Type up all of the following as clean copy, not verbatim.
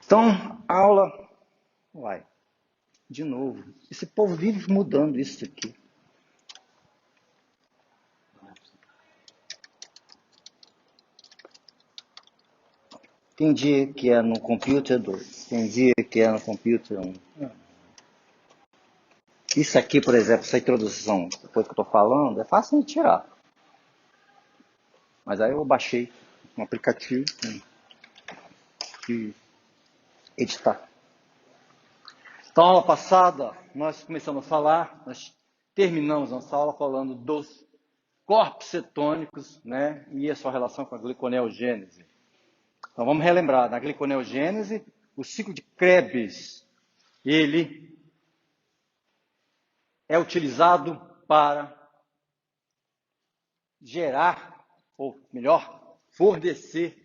Então, aula... Uai, de novo. Esse povo vive mudando isso aqui. Tem dia que é no computer 2, tem dia que é no computer 1. Isso aqui, por exemplo, essa introdução, depois que eu estou falando, é fácil de tirar. Mas aí eu baixei um aplicativo e editar. Então, aula passada, nós começamos a falar, nós terminamos nossa aula falando dos corpos cetônicos, né, e a sua relação com a gliconeogênese. Então, vamos relembrar, na gliconeogênese, o ciclo de Krebs, ele é utilizado para gerar, ou melhor, fornecer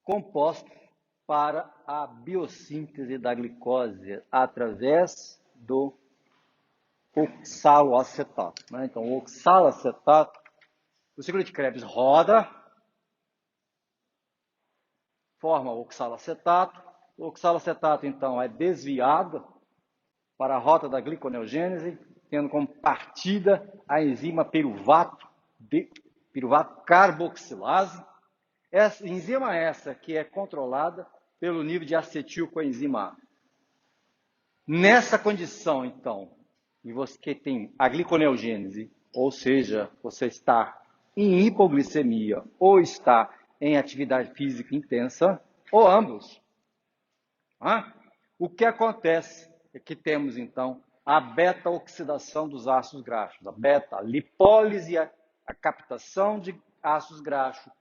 compostos para a biossíntese da glicose através do oxaloacetato. Né? Então, o oxaloacetato, o ciclo de Krebs roda, forma o oxaloacetato. O oxaloacetato, então, é desviado para a rota da gliconeogênese, tendo como partida a enzima piruvato carboxilase. Essa enzima que é controlada pelo nível de acetilcoenzima A. Nessa condição, então, e você tem a gliconeogênese, ou seja, você está em hipoglicemia ou está em atividade física intensa, ou ambos. O que acontece é que temos, então, a beta-oxidação dos ácidos graxos, a beta-lipólise, a captação de ácidos graxos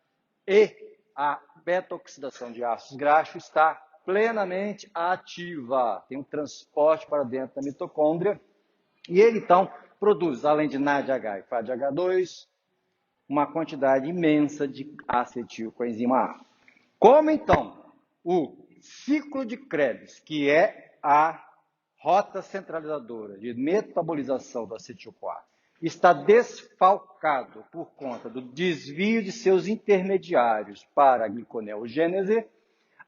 e a beta-oxidação de ácidos graxos está plenamente ativa. Tem um transporte para dentro da mitocôndria e ele, então, produz, além de NADH e FADH2, uma quantidade imensa de acetilcoenzima A. Como, então, o ciclo de Krebs, que é a rota centralizadora de metabolização do acetil-CoA, está desfalcado por conta do desvio de seus intermediários para a gliconeogênese,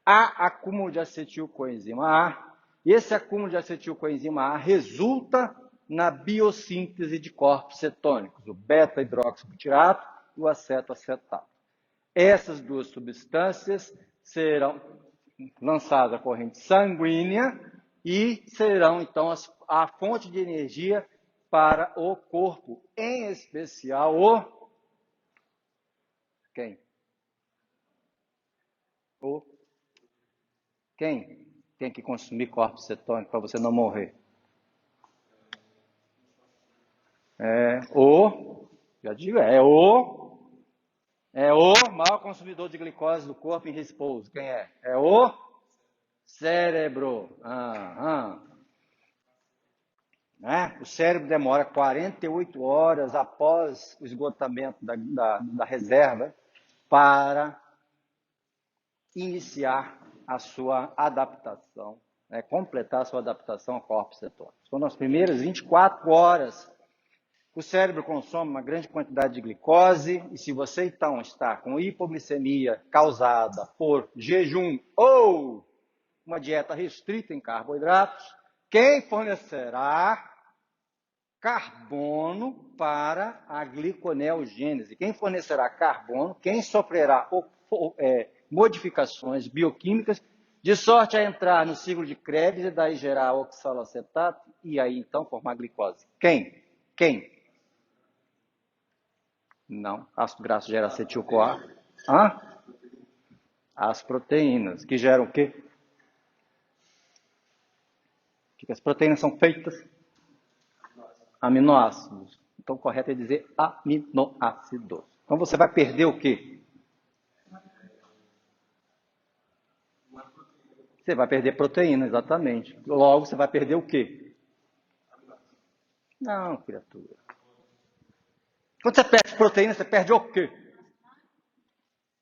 há acúmulo de acetilcoenzima A, e esse acúmulo de acetilcoenzima A resulta na biossíntese de corpos cetônicos, o beta-hidroxibutirato e o acetoacetato. Essas duas substâncias serão lançadas à corrente sanguínea e serão, então, a fonte de energia para o corpo, em especial o... Quem? O... Quem tem que consumir corpos cetônicos para você não morrer? Já digo, é o maior consumidor de glicose do corpo em repouso. Quem é? É o cérebro. Né? O cérebro demora 48 horas após o esgotamento da reserva para iniciar a sua adaptação, né? Completar a sua adaptação a corpos cetônicos. Então, nas primeiras 24 horas, o cérebro consome uma grande quantidade de glicose, e se você então está com hipoglicemia causada por jejum ou uma dieta restrita em carboidratos, quem fornecerá carbono para a gliconeogênese? Quem fornecerá carbono, quem sofrerá modificações bioquímicas, de sorte a entrar no ciclo de Krebs e daí gerar oxaloacetato e aí então formar glicose? Quem? Não. Ácido graxo gera acetil-CoA. As proteínas, que geram o quê? O que as proteínas são feitas? Aminoácidos. Então, o correto é dizer aminoácidos. Então, você vai perder o quê? Você vai perder proteína, exatamente. Logo, você vai perder o quê? Não, criatura. Quando você perde proteína, você perde o quê?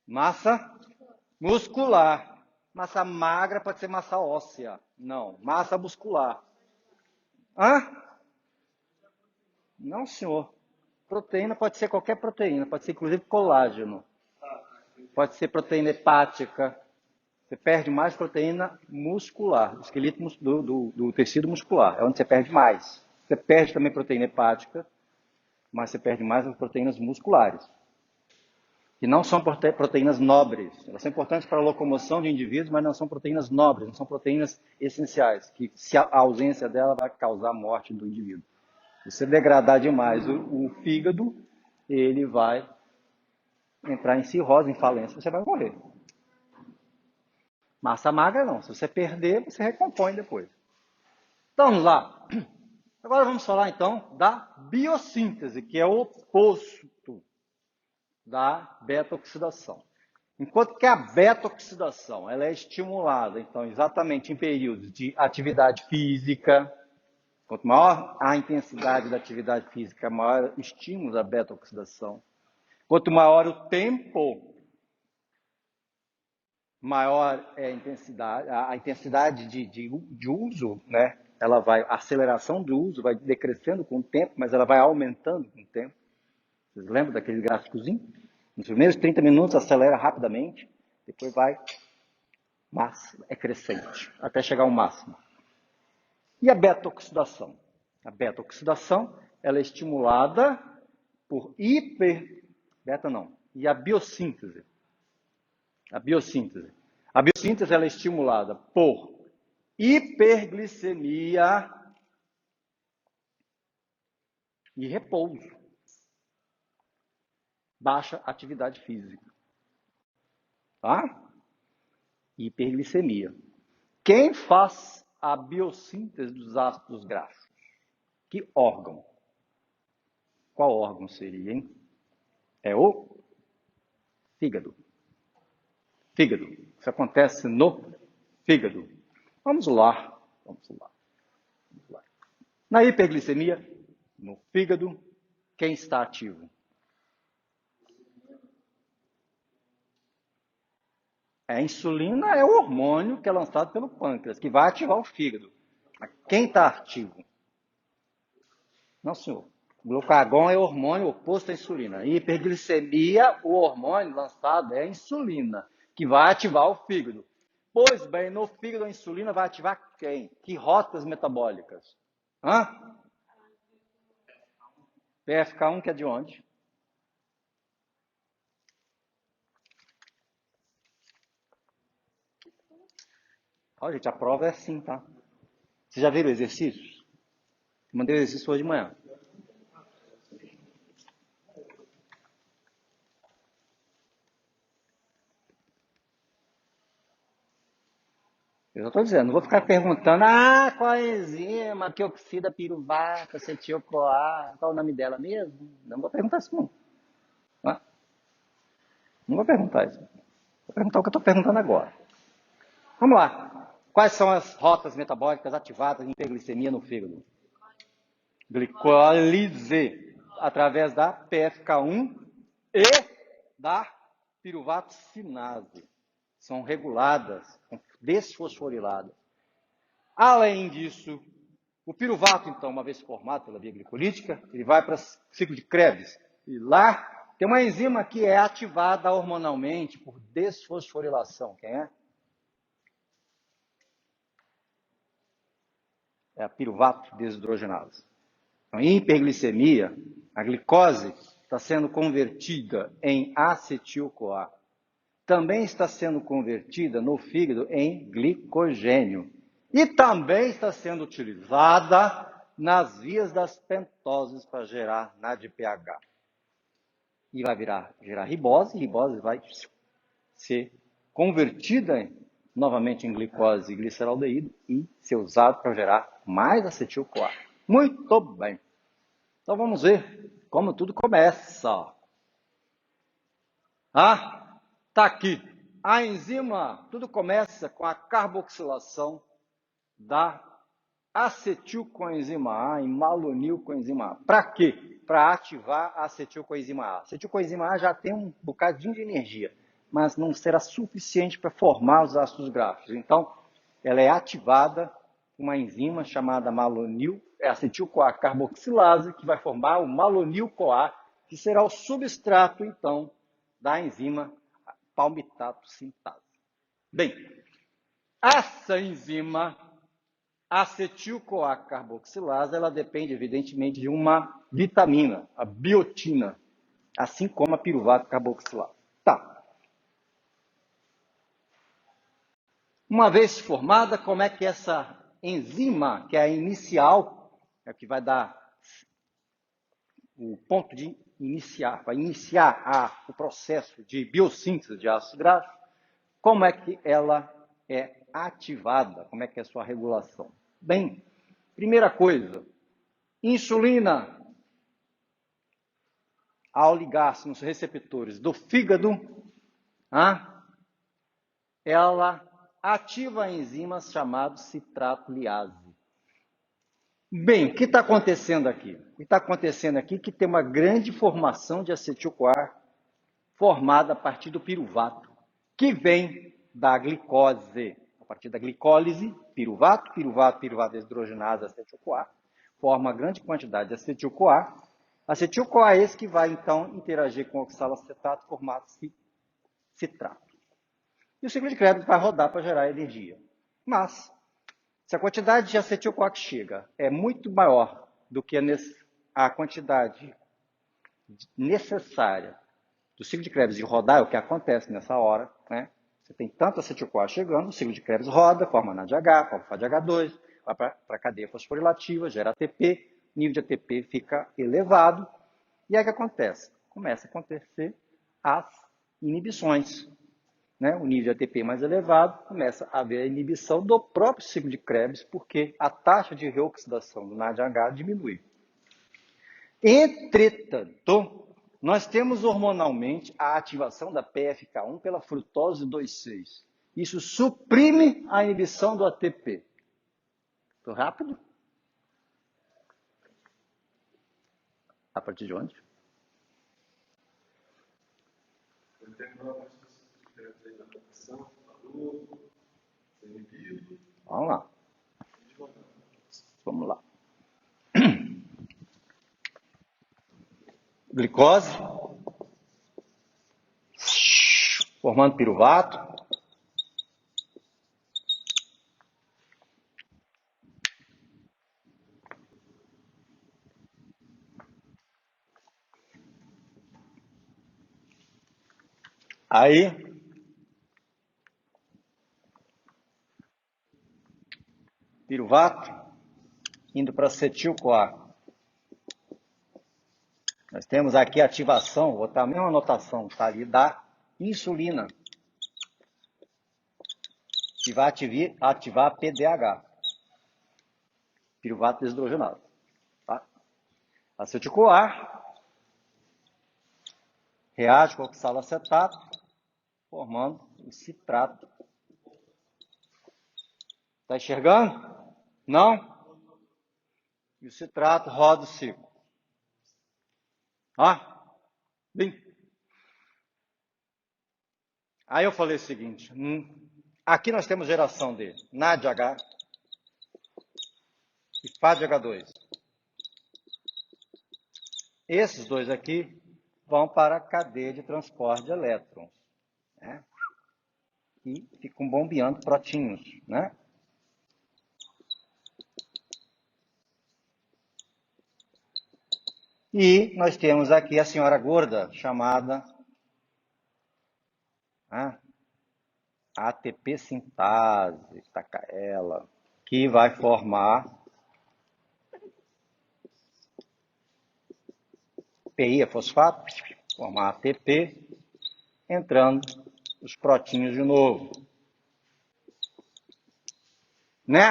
Massa muscular. Massa magra pode ser massa óssea. Não, massa muscular. Não, senhor. Proteína pode ser qualquer proteína, pode ser inclusive colágeno. Pode ser proteína hepática. Você perde mais proteína muscular, do esqueleto do tecido muscular. É onde você perde mais. Você perde também proteína hepática, mas você perde mais as proteínas musculares. Que não são proteínas nobres. Elas são importantes para a locomoção de indivíduos, mas não são proteínas nobres, não são proteínas essenciais, que se a ausência dela vai causar a morte do indivíduo. Se você degradar demais o fígado, ele vai entrar em cirrose, em falência, você vai morrer. Massa magra não. Se você perder, você recompõe depois. Então, vamos lá. Agora vamos falar, então, da biossíntese, que é o oposto da beta-oxidação. Enquanto que a beta-oxidação ela é estimulada, então, exatamente em períodos de atividade física. Quanto maior a intensidade da atividade física, maior o estímulo da beta-oxidação. Quanto maior o tempo, maior é a intensidade de uso, né? A aceleração do uso vai decrescendo com o tempo, mas ela vai aumentando com o tempo. Vocês lembram daquele gráficozinho? Nos primeiros 30 minutos acelera rapidamente, depois vai, mas é crescente, até chegar ao máximo. E a beta-oxidação? A beta-oxidação ela é estimulada por e a biossíntese. A biossíntese ela é estimulada por hiperglicemia e repouso. Baixa atividade física. Tá? Hiperglicemia. Quem faz a biossíntese dos ácidos graxos? Que órgão? Qual órgão seria, hein? É o fígado. Fígado. Isso acontece no fígado. Vamos lá. Na hiperglicemia, no fígado, quem está ativo? A insulina é o hormônio que é lançado pelo pâncreas, que vai ativar o fígado. Mas quem está ativo? Não, senhor. O glucagon é o hormônio oposto à insulina. Hiperglicemia, o hormônio lançado é a insulina, que vai ativar o fígado. Pois bem, no fígado a insulina vai ativar quem? Que rotas metabólicas? PFK1 que é de onde? Olha, gente, a prova é assim, tá? Vocês já viram exercícios? Mandei o exercício hoje de manhã. Eu já estou dizendo, não vou ficar perguntando, qual a enzima que oxida piruvato, acetil-CoA, qual é o nome dela mesmo? Não vou perguntar isso não. Não vou perguntar isso. Vou perguntar o que eu estou perguntando agora. Vamos lá. Quais são as rotas metabólicas ativadas em hiperglicemia no fígado? Glicólise, através da PFK1 e da piruvato sinase. São reguladas, desfosforiladas. Além disso, o piruvato, então, uma vez formado pela via glicolítica, ele vai para o ciclo de Krebs. E lá tem uma enzima que é ativada hormonalmente por desfosforilação. Quem é? É a piruvato desidrogenase. Então, em hiperglicemia, a glicose está sendo convertida em acetil-CoA. Também está sendo convertida no fígado em glicogênio. E também está sendo utilizada nas vias das pentoses para gerar NADPH. E vai gerar ribose, e ribose vai ser convertida novamente em glicose e gliceraldeído e ser usado para gerar mais acetil-CoA. Muito bem. Então vamos ver como tudo começa. Tá aqui. A enzima, tudo começa com a carboxilação da acetilcoenzima A em malonilcoenzima A. Para quê? Para ativar a acetilcoenzima A. A acetilcoenzima A já tem um bocadinho de energia, mas não será suficiente para formar os ácidos graxos. Então, ela é ativada com uma enzima chamada acetil-CoA carboxilase, que vai formar o malonil-CoA, que será o substrato, então, da enzima palmitato sintase. Bem, Essa enzima acetil-CoA carboxilase, ela depende, evidentemente, de uma vitamina, a biotina, assim como a piruvato carboxilase. Tá. Uma vez formada, como é que essa enzima, que é a inicial, é que vai dar o ponto de iniciar, vai iniciar o processo de biossíntese de ácidos graxos, como é que ela é ativada? Como é que é a sua regulação? Bem, primeira coisa, insulina, ao ligar-se nos receptores do fígado, ela ativa enzimas chamadas citrato-liase. Bem, o que está acontecendo aqui? O que está acontecendo aqui é que tem uma grande formação de acetil-CoA formada a partir do piruvato, que vem da glicose. A partir da glicólise, piruvato, deshidrogenase, acetil-CoA, forma uma grande quantidade de acetil-CoA. Acetil-CoA é esse que vai, então, interagir com o oxalacetato, formar citrato. E o ciclo de Krebs vai rodar para gerar energia. Mas, se a quantidade de acetil-CoA que chega é muito maior do que a quantidade necessária do ciclo de Krebs de rodar, é o que acontece nessa hora, né? Você tem tanto acetil-CoA chegando, o ciclo de Krebs roda, forma NADH, forma FADH2, vai para a cadeia fosforilativa, gera ATP, o nível de ATP fica elevado, e aí o que acontece? Começa a acontecer as inibições. Né? O nível de ATP mais elevado, começa a haver a inibição do próprio ciclo de Krebs, porque a taxa de reoxidação do NADH diminui. Entretanto, nós temos hormonalmente a ativação da PFK1 pela frutose 2,6. Isso suprime a inibição do ATP. Estou rápido? A partir de onde? Vamos lá. Vamos lá. Glicose. Formando piruvato. Aí, piruvato, indo para acetil-CoA. Nós temos aqui a ativação, vou botar a mesma anotação, tá ali, da insulina, que vai ativar a PDH, piruvato desidrogenado. Tá? Acetil-CoA reage com o oxalacetato, formando o citrato. Está enxergando? Não? E o citrato roda o ciclo. Bem. Aí eu falei o seguinte, aqui nós temos geração de NADH e FADH2. Esses dois aqui vão para a cadeia de transporte de elétrons, né? E ficam bombeando prótons, né? E nós temos aqui a senhora gorda, chamada ATP sintase, taca ela, que vai formar PI, fosfato, formar ATP, entrando os prótons de novo. Né?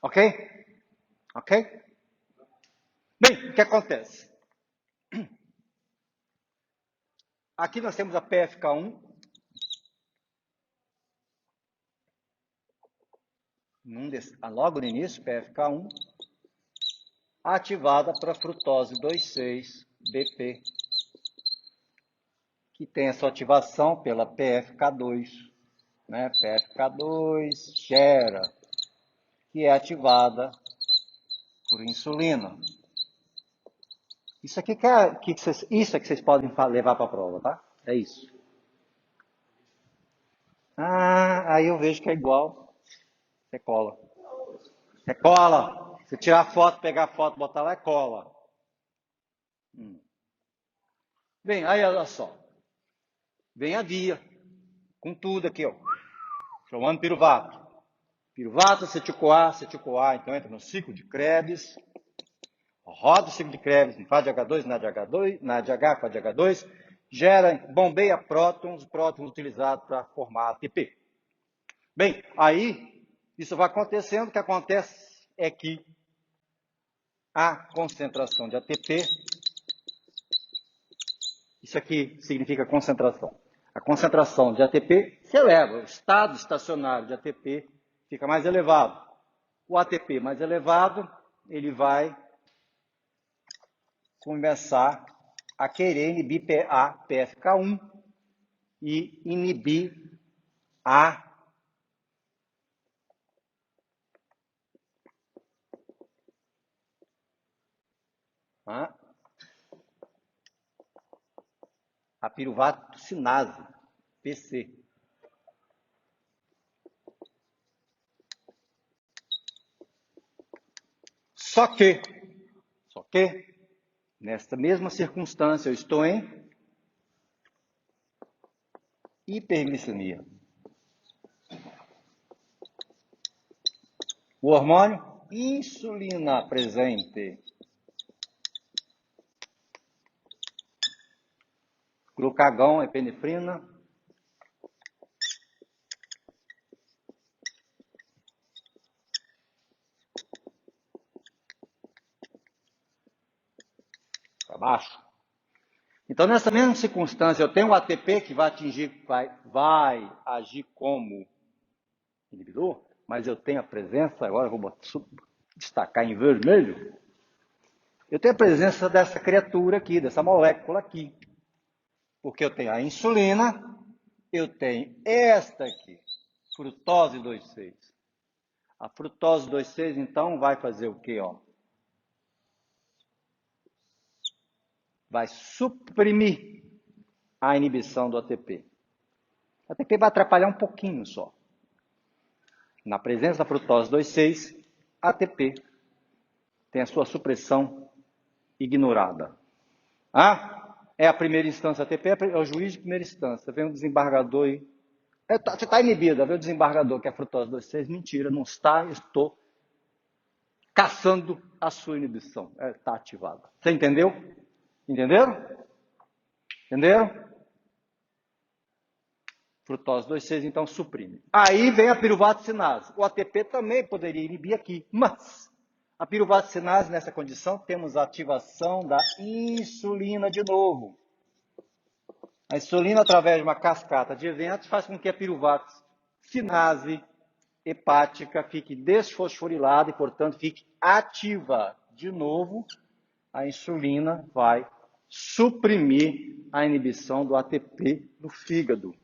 Ok? Ok? Bem, o que acontece? Aqui nós temos a PFK1, logo no início, PFK1, ativada para frutose 2,6-BP, que tem a sua ativação pela PFK2, né? PFK2 gera, que é ativada por insulina. Isso aqui isso é que vocês podem levar para a prova, tá? É isso. aí eu vejo que é igual, você cola. É cola. Se tirar foto, pegar foto, botar lá, é cola. Bem, aí olha só. Vem a via, com tudo aqui, ó. Formando piruvato. Piruvato, acetil-CoA, então entra no ciclo de Krebs. Roda o ciclo de Krebs, faz H2, NAD H, faz H2, gera, bombeia prótons utilizados para formar ATP. Bem, aí, isso vai acontecendo, o que acontece é que a concentração de ATP, isso aqui significa concentração. A concentração de ATP se eleva, o estado estacionário de ATP fica mais elevado. O ATP mais elevado, ele vai começar a querer inibir a PFK1 e inibir a piruvato-cinase, PC. Só que, nesta mesma circunstância, eu estou em hiperglicemia. O hormônio insulina presente. Glucagon, epinefrina. Para baixo. Então, nessa mesma circunstância, eu tenho o ATP que vai agir como inibidor, mas eu tenho a presença, agora eu vou destacar em vermelho, eu tenho a presença dessa criatura aqui, dessa molécula aqui. Porque eu tenho a insulina, eu tenho esta aqui, frutose 2,6. A frutose 2,6, então, vai fazer o quê? Ó? Vai suprimir a inibição do ATP. O ATP vai atrapalhar um pouquinho só. Na presença da frutose 2,6, ATP tem a sua supressão ignorada. É a primeira instância, ATP é o juiz de primeira instância. Vem um desembargador e... Você está inibido, vem o desembargador, que é a frutose 2,6. Mentira, não está, estou caçando a sua inibição. Está ativada. Você entendeu? Entenderam? Frutose 2,6, então, suprime. Aí vem a piruvato-cinase. O ATP também poderia inibir aqui, mas a piruvato-cinase, nessa condição, temos a ativação da insulina de novo. A insulina, através de uma cascata de eventos, faz com que a piruvato-cinase hepática fique desfosforilada e, portanto, fique ativa. De novo, a insulina vai suprimir a inibição do ATP no fígado.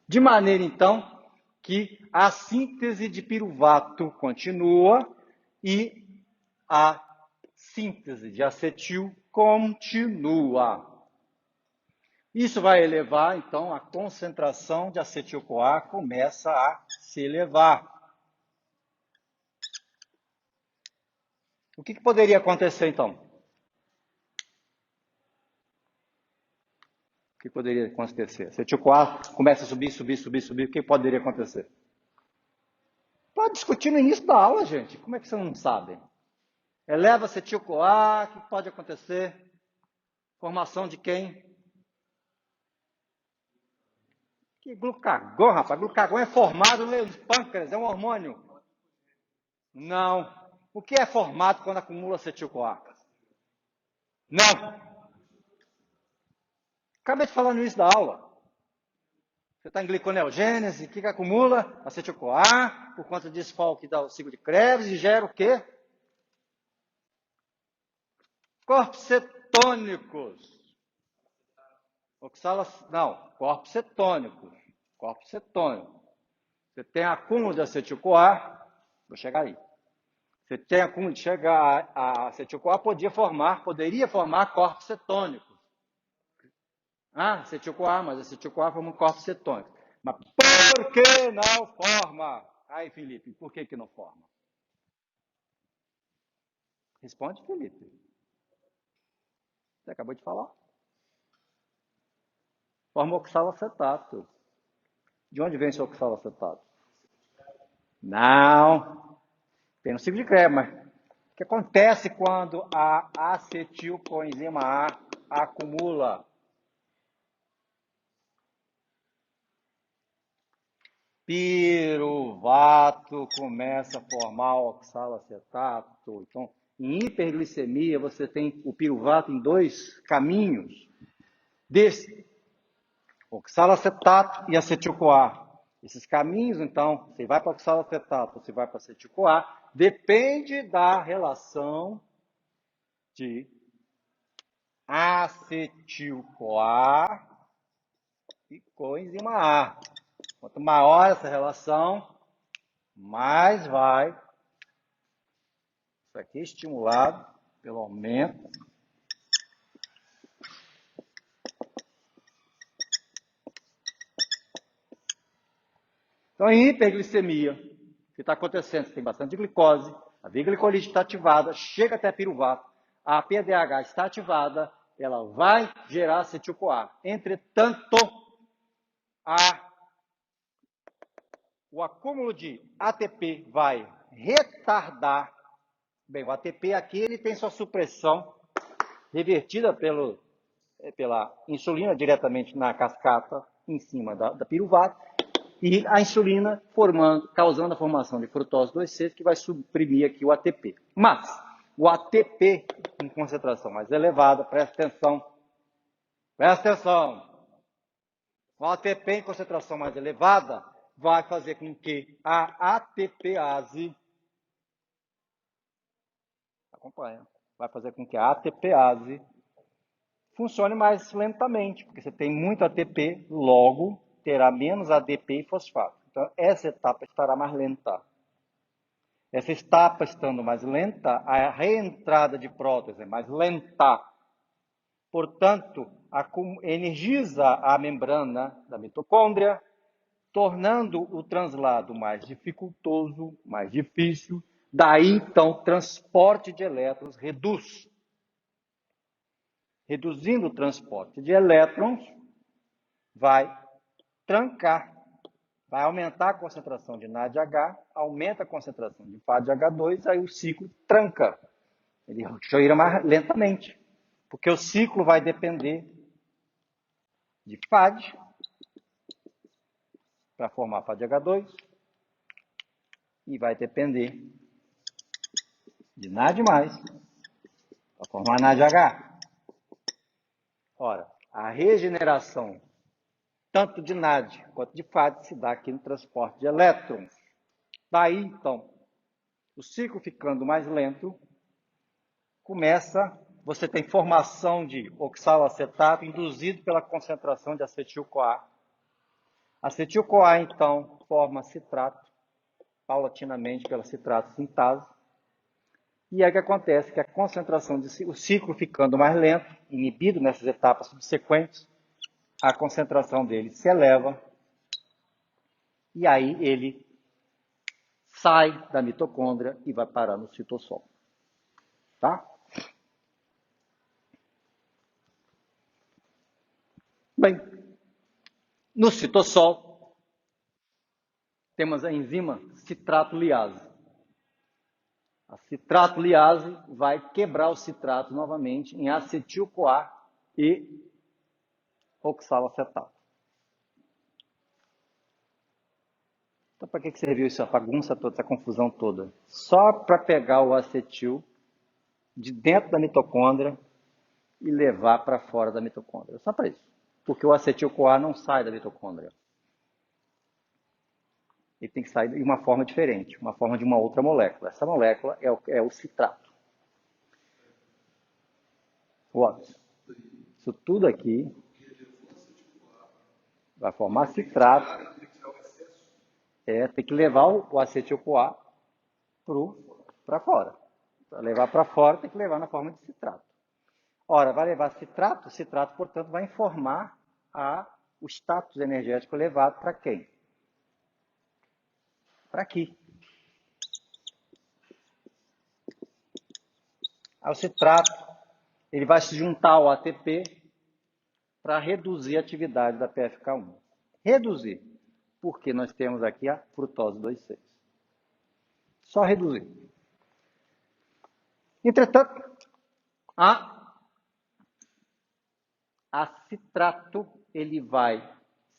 De maneira, então, que a síntese de piruvato continua e a síntese de acetil continua. Isso vai elevar, então, a concentração de acetil-CoA começa a se elevar. O que poderia acontecer, então? O que poderia acontecer? Acetil-CoA começa a subir. O que poderia acontecer? Pode discutir no início da aula, gente. Como é que vocês não sabem? Eleva acetil-CoA, o que pode acontecer? Formação de quem? Que glucagon, rapaz. Glucagon é formado no pâncreas, é um hormônio. Não. O que é formado quando acumula acetil-CoA? Não. Acabei de falar no início da aula. Você está em gliconeogênese, o que acumula? Acetil-CoA, por conta disso que dá o ciclo de Krebs e gera o quê? Corpos cetônicos. Corpos cetônicos. Corpos cetônicos. Você tem acúmulo de acetil-CoA, vou chegar aí. Você tem acúmulo de chegar a acetil-CoA, poderia formar corpos cetônicos. Acetil-CoA, mas acetil-CoA forma um corpo cetônico. Mas por que não forma? Aí, Felipe, por que não forma? Responde, Felipe. Você acabou de falar. Forma oxalacetato. De onde vem esse oxalacetato? Não. Tem no ciclo de Krebs, mas o que acontece quando a acetilcoenzima A acumula? Piruvato começa a formar oxalacetato. Então, em hiperglicemia, você tem o piruvato em dois caminhos. Desse, oxalacetato e acetil-CoA. Esses caminhos, então, você vai para oxalacetato, você vai para acetil-CoA, depende da relação de acetil-CoA e coenzima A. Quanto maior essa relação, mais vai isso aqui estimulado pelo aumento então, em hiperglicemia, o que está acontecendo? Você tem bastante glicose, a via glicolítica está ativada, chega até piruvato, a PDH está ativada, ela vai gerar acetil-CoA. Entretanto, o acúmulo de ATP vai retardar. Bem, o ATP aqui ele tem sua supressão revertida pela insulina diretamente na cascata em cima da piruvato. E a insulina causando a formação de frutose 2,6, que vai suprimir aqui o ATP. Mas o ATP em concentração mais elevada, presta atenção. O ATP em concentração mais elevada vai fazer com que a ATPase, acompanha, vai fazer com que a ATPase funcione mais lentamente, porque você tem muito ATP, logo terá menos ADP e fosfato. Então, essa etapa estará mais lenta. Essa etapa estando mais lenta, a reentrada de prótons é mais lenta. Portanto, energiza a membrana da mitocôndria, tornando o translado mais dificultoso, mais difícil. Daí, então, o transporte de elétrons reduz. Reduzindo o transporte de elétrons, vai trancar. Vai aumentar a concentração de NADH, aumenta a concentração de FADH2, aí o ciclo tranca. Ele gira mais lentamente, porque o ciclo vai depender de FAD para formar FADH2 e vai depender de NAD+, para formar NADH. Ora, a regeneração tanto de NAD quanto de FAD se dá aqui no transporte de elétrons. Daí, então, o ciclo ficando mais lento, você tem formação de oxalacetato induzido pela concentração de acetil-CoA. Acetil-CoA, então, forma citrato, paulatinamente pela citrato sintase. E aí o que acontece? Que a concentração, o ciclo ficando mais lento, inibido nessas etapas subsequentes, a concentração dele se eleva e aí ele sai da mitocôndria e vai parar no citossol. Tá? Bem, no citossol, temos a enzima citrato-liase. A citrato-liase vai quebrar o citrato novamente em acetil-CoA e oxalacetato. Então, para que serviu essa bagunça toda, essa confusão toda? Só para pegar o acetil de dentro da mitocôndria e levar para fora da mitocôndria. Só para isso. Porque o acetil-CoA não sai da mitocôndria. Ele tem que sair de uma forma diferente, uma forma de uma outra molécula. Essa molécula é o citrato. Isso tudo aqui vai formar citrato. Tem que levar o acetil-CoA para fora. Para levar para fora, tem que levar na forma de citrato. Ora, vai levar citrato, portanto, vai informar a o status energético elevado para quem? Para aqui. Aí o citrato, ele vai se juntar ao ATP para reduzir a atividade da PFK1. Reduzir, porque nós temos aqui a frutose 2,6. Só reduzir. Entretanto, a citrato, ele vai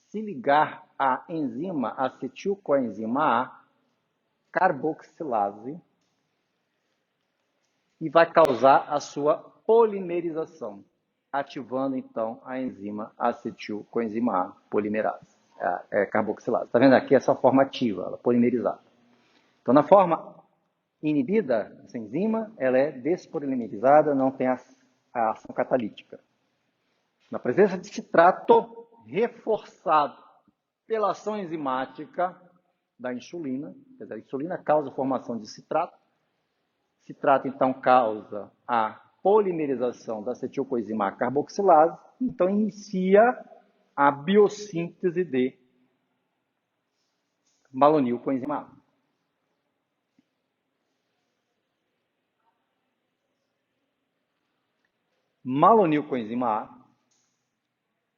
se ligar à enzima acetilcoenzima A, carboxilase, e vai causar a sua polimerização, ativando então a enzima acetilcoenzima A, polimerase, carboxilase. Está vendo aqui essa forma ativa, ela polimerizada. Então, na forma inibida, essa enzima, ela é despolimerizada, não tem a ação catalítica. Na presença de citrato, reforçado pela ação enzimática da insulina, quer dizer, a insulina causa a formação de citrato. Citrato, então, causa a polimerização da acetilcoenzima A carboxilase, então inicia a biossíntese de malonilcoenzima A. Malonilcoenzima A,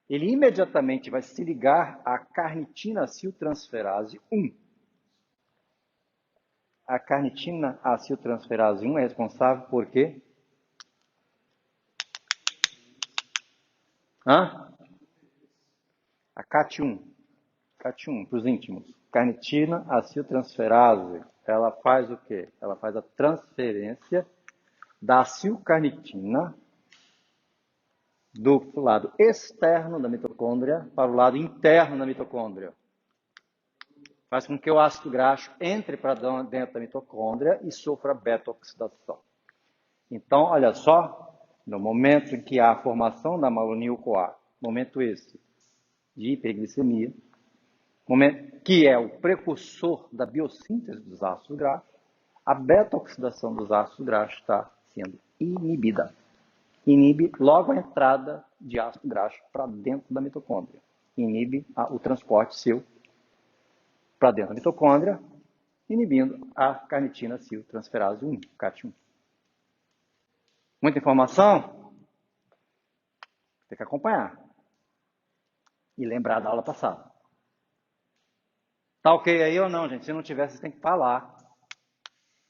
ele imediatamente vai se ligar à carnitina aciltransferase 1. A carnitina aciltransferase 1 é responsável por quê? A CAT1. CAT1, para os íntimos. Carnitina aciltransferase, ela faz o quê? Ela faz a transferência da acilcarnitina do lado externo da mitocôndria para o lado interno da mitocôndria. Faz com que o ácido graxo entre para dentro da mitocôndria e sofra beta-oxidação. Então, olha só, no momento em que há a formação da malonil-CoA, momento esse de hiperglicemia, momento que é o precursor da biossíntese dos ácidos graxos, a beta-oxidação dos ácidos graxos está sendo inibida. Inibe logo a entrada de ácido graxo para dentro da mitocôndria. Inibe o transporte seu para dentro da mitocôndria, inibindo a carnitina aciltransferase 1, CAT1. Muita informação? Tem que acompanhar. E lembrar da aula passada. Tá ok aí ou não, gente? Se não tiver, vocês têm que falar.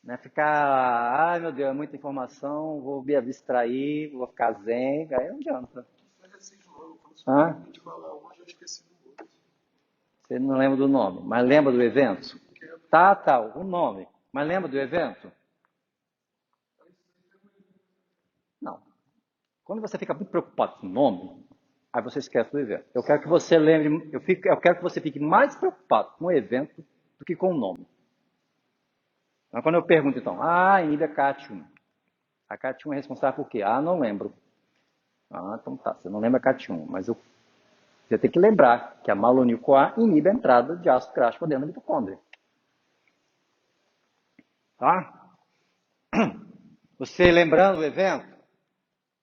Não é ficar, ai meu Deus, é muita informação, vou me abstrair, vou ficar zen, aí não adianta. Você não lembra do nome, mas lembra do evento? Tá, o nome. Mas lembra do evento? Não. Quando você fica muito preocupado com o nome, aí você esquece do evento. Eu quero que você lembre, eu quero que você fique mais preocupado com o evento do que com o nome. Então, quando eu pergunto, então, inibe a CAT1. A CAT1 é responsável por quê? Não lembro. Então tá, você não lembra a CAT1, mas você tem que lembrar que a malonil-CoA inibe a entrada de ácido graxo para dentro da mitocôndria. Tá? Você lembrando o evento,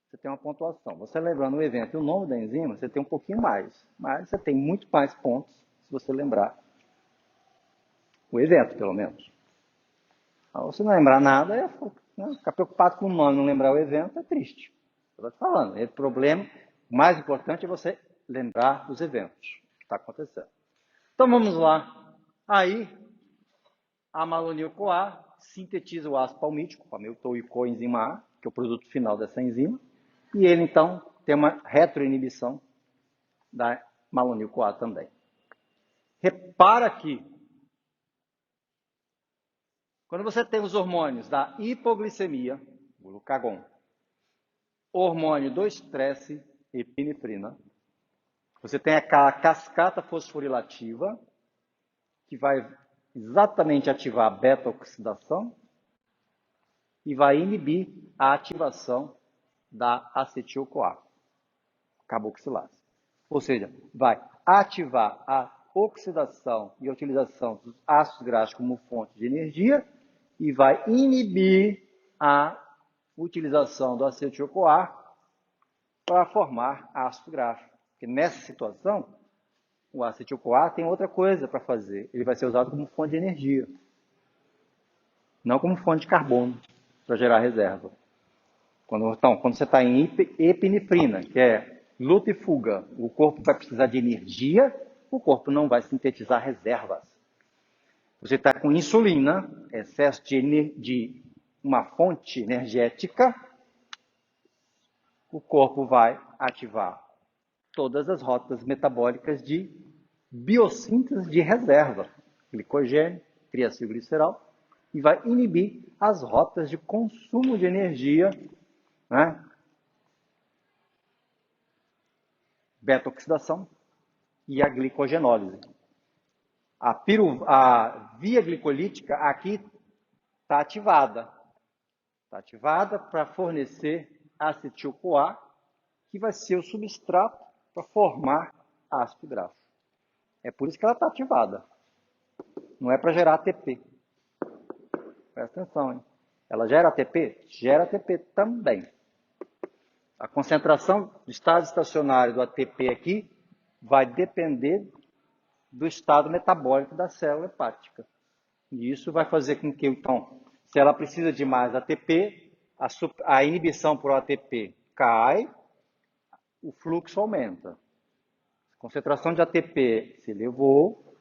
você tem uma pontuação. Você lembrando o evento e o nome da enzima, você tem um pouquinho mais. Mas você tem muito mais pontos se você lembrar o evento, pelo menos. Então, se não lembrar nada, ficar preocupado com o nome e não lembrar o evento é triste. Eu estou te falando. O problema mais importante é você lembrar os eventos que está acontecendo. Então vamos lá. Aí, a malonil-CoA sintetiza o ácido palmítico, o amiltoicoenzima A, que é o produto final dessa enzima, e ele então tem uma retroinibição da malonil-CoA também. Repara que quando você tem os hormônios da hipoglicemia, glucagon, hormônio do estresse, epinefrina, você tem aquela cascata fosforilativa, que vai exatamente ativar a beta-oxidação e vai inibir a ativação da acetil-CoA, carboxilase. Ou seja, vai ativar a oxidação e a utilização dos ácidos graxos como fonte de energia e vai inibir a utilização do acetil-CoA para formar ácido graxo. Porque nessa situação, o acetil-CoA tem outra coisa para fazer. Ele vai ser usado como fonte de energia, não como fonte de carbono para gerar reserva. Quando você está em epinefrina, que é luta e fuga, o corpo vai precisar de energia, o corpo não vai sintetizar reservas. Você está com insulina, excesso de uma fonte energética, o corpo vai ativar todas as rotas metabólicas de biossíntese de reserva, glicogênio, triacilglicerol, e vai inibir as rotas de consumo de energia, né? Beta-oxidação e a glicogenólise. A via glicolítica aqui está ativada. Está ativada para fornecer acetil-CoA, que vai ser o substrato para formar ácido graxo. É por isso que ela está ativada. Não é para gerar ATP. Presta atenção, hein? Ela gera ATP? Gera ATP também. A concentração do estado estacionário do ATP aqui vai depender do estado metabólico da célula hepática. E isso vai fazer com que, então, se ela precisa de mais ATP, a inibição por ATP cai, o fluxo aumenta. A concentração de ATP se elevou,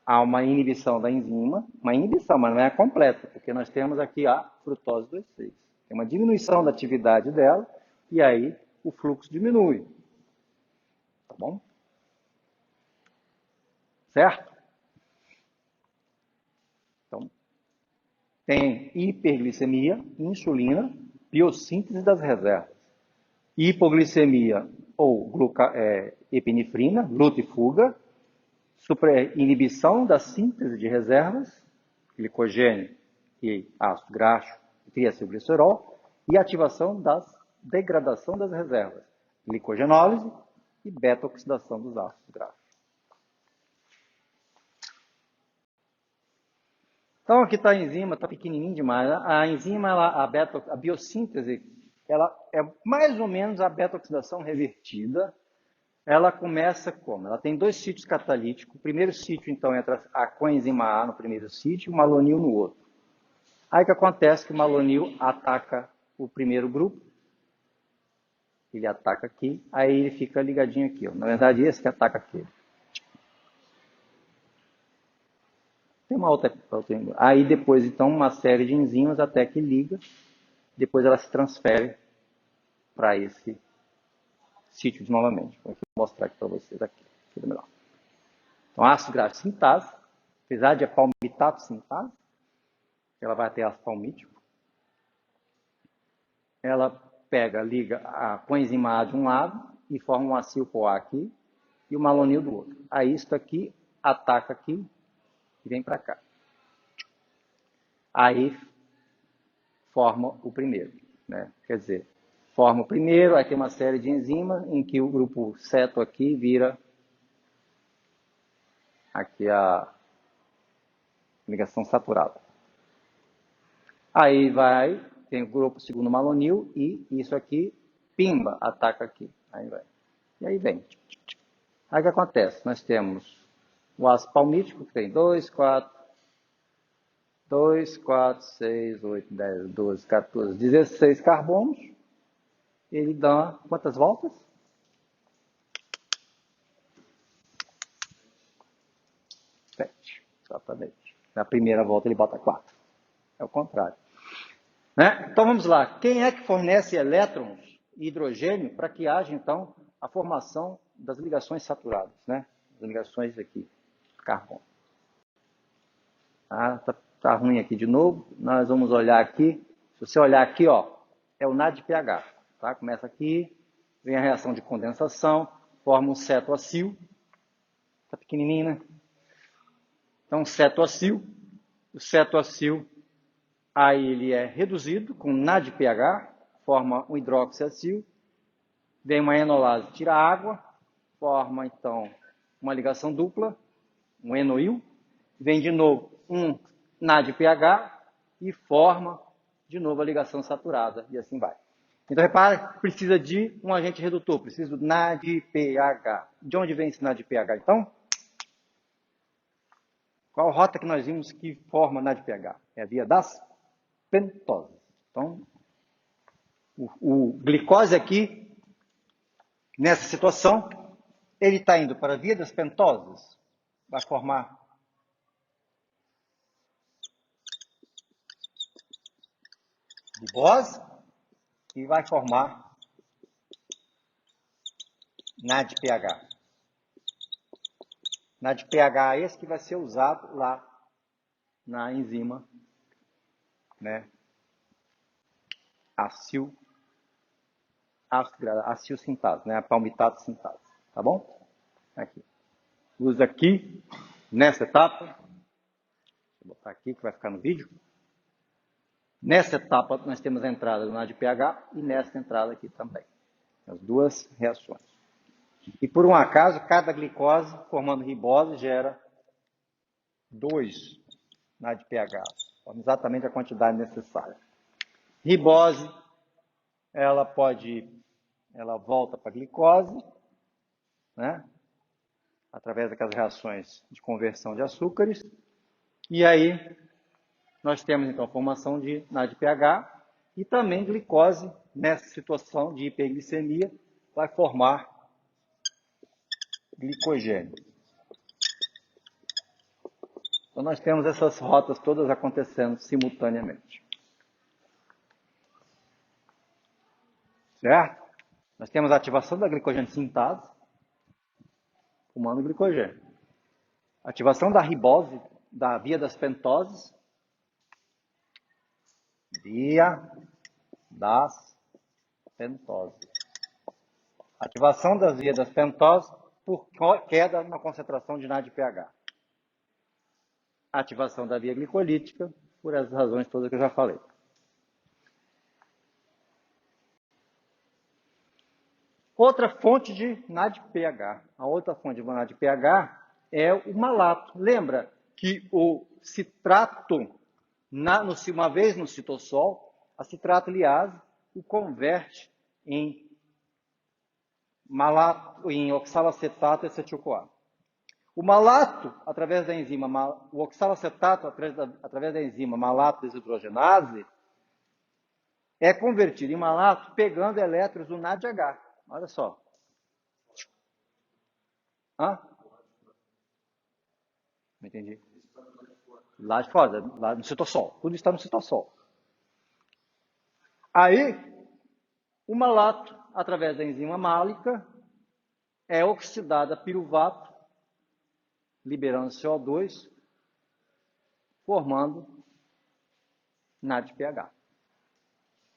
há uma inibição da enzima, uma inibição, mas não é completa, porque nós temos aqui a frutose 2,6. Tem uma diminuição da atividade dela, e aí o fluxo diminui. Tá bom? Certo? Então, tem hiperglicemia, insulina, biossíntese das reservas. Hipoglicemia ou epinefrina, luta e fuga, inibição da síntese de reservas, glicogênio e ácido graxo, triacilglicerol, e ativação da degradação das reservas, glicogenólise e beta-oxidação dos ácidos graxos. Então aqui está a enzima, está pequenininho demais. A enzima, a biossíntese, ela é mais ou menos a beta-oxidação revertida. Ela começa como? Ela tem dois sítios catalíticos. O primeiro sítio, então, entra a coenzima A no primeiro sítio e o malonil no outro. Aí o que acontece? Que o malonil ataca o primeiro grupo. Ele ataca aqui, aí ele fica ligadinho aqui. Ó. Na verdade, esse que ataca aqui. Tem uma outra. Aí depois, então, uma série de enzimas até que liga. Depois ela se transfere para esse sítio novamente. Vou mostrar aqui para vocês aqui. Melhor. Então, ácido graxo sintase, apesar de palmitato sintase, ela vai ter ácido palmítico. Ela liga a coenzima A de um lado e forma um acil-CoA aqui e o malonil do outro. Aí isso aqui ataca aqui e vem para cá. Aí forma o primeiro, né? Quer dizer, forma o primeiro, aí tem uma série de enzimas em que o grupo ceto aqui vira aqui a ligação saturada. Aí tem o grupo segundo malonil e isso aqui, pimba, ataca aqui. Aí vai. E aí vem. Aí o que acontece? Nós temos o ácido palmítico, que tem 2, 4, 6, 8, 10, 12, 14, 16 carbonos. Ele dá quantas voltas? 7, exatamente. Na primeira volta ele bota 4. É o contrário. Né? Então vamos lá. Quem é que fornece elétrons e hidrogênio para que haja, então, a formação das ligações saturadas, né? As ligações aqui, carbono. Tá ruim aqui de novo. Nós vamos olhar aqui. Se você olhar aqui, ó, é o NADPH. Tá? Começa aqui, vem a reação de condensação, forma um cetoacil. Tá pequenininho, né? Então, cetoacil. O cetoacil, aí ele é reduzido com NADPH, forma um hidroxiacil. Vem uma enolase, tira a água, forma, então, uma ligação dupla, um enoil. Vem de novo um NADPH e forma de novo a ligação saturada, e assim vai. Então, repara que precisa de um agente redutor, precisa do NADPH. De onde vem esse NADPH, então? Qual a rota que nós vimos que forma NADPH? É a via das pentoses. Então, o glicose aqui, nessa situação, ele está indo para a via das pentoses, vai formar ribose e vai formar NADPH. NADPH é esse que vai ser usado lá na enzima, né? Acilsintase, né? A palmitato sintase, tá bom? Aqui. Usa aqui, nessa etapa, vou botar aqui que vai ficar no vídeo. Nessa etapa nós temos a entrada do NADPH e nessa entrada aqui também. As duas reações. E por um acaso, cada glicose formando ribose gera 2 NADPH, exatamente a quantidade necessária. Ribose, ela volta para a glicose, né? Através daquelas reações de conversão de açúcares. E aí, nós temos então a formação de NADPH e também glicose, nessa situação de hiperglicemia, vai formar glicogênio. Então, nós temos essas rotas todas acontecendo simultaneamente. Certo? Nós temos a ativação da glicogênio sintase, formando glicogênio. Ativação da ribose, da via das pentoses, via das pentoses. Ativação das vias das pentoses por queda na concentração de NADPH. Ativação da via glicolítica, por as razões todas que eu já falei. Outra fonte de NADPH. A outra fonte de NADPH é o malato. Lembra que o citrato, uma vez no citossol, a citrato liase o converte em malato, em oxalacetato e acetil-CoA. O malato, através da enzima, o oxalacetato, através da enzima malato desidrogenase, é convertido em malato pegando elétrons do NADH. Olha só. Hã? Não entendi. Lá de fora, lá no citossol. Tudo está no citossol. Aí, o malato, através da enzima málica, é oxidado a piruvato, liberando CO2, formando NADPH.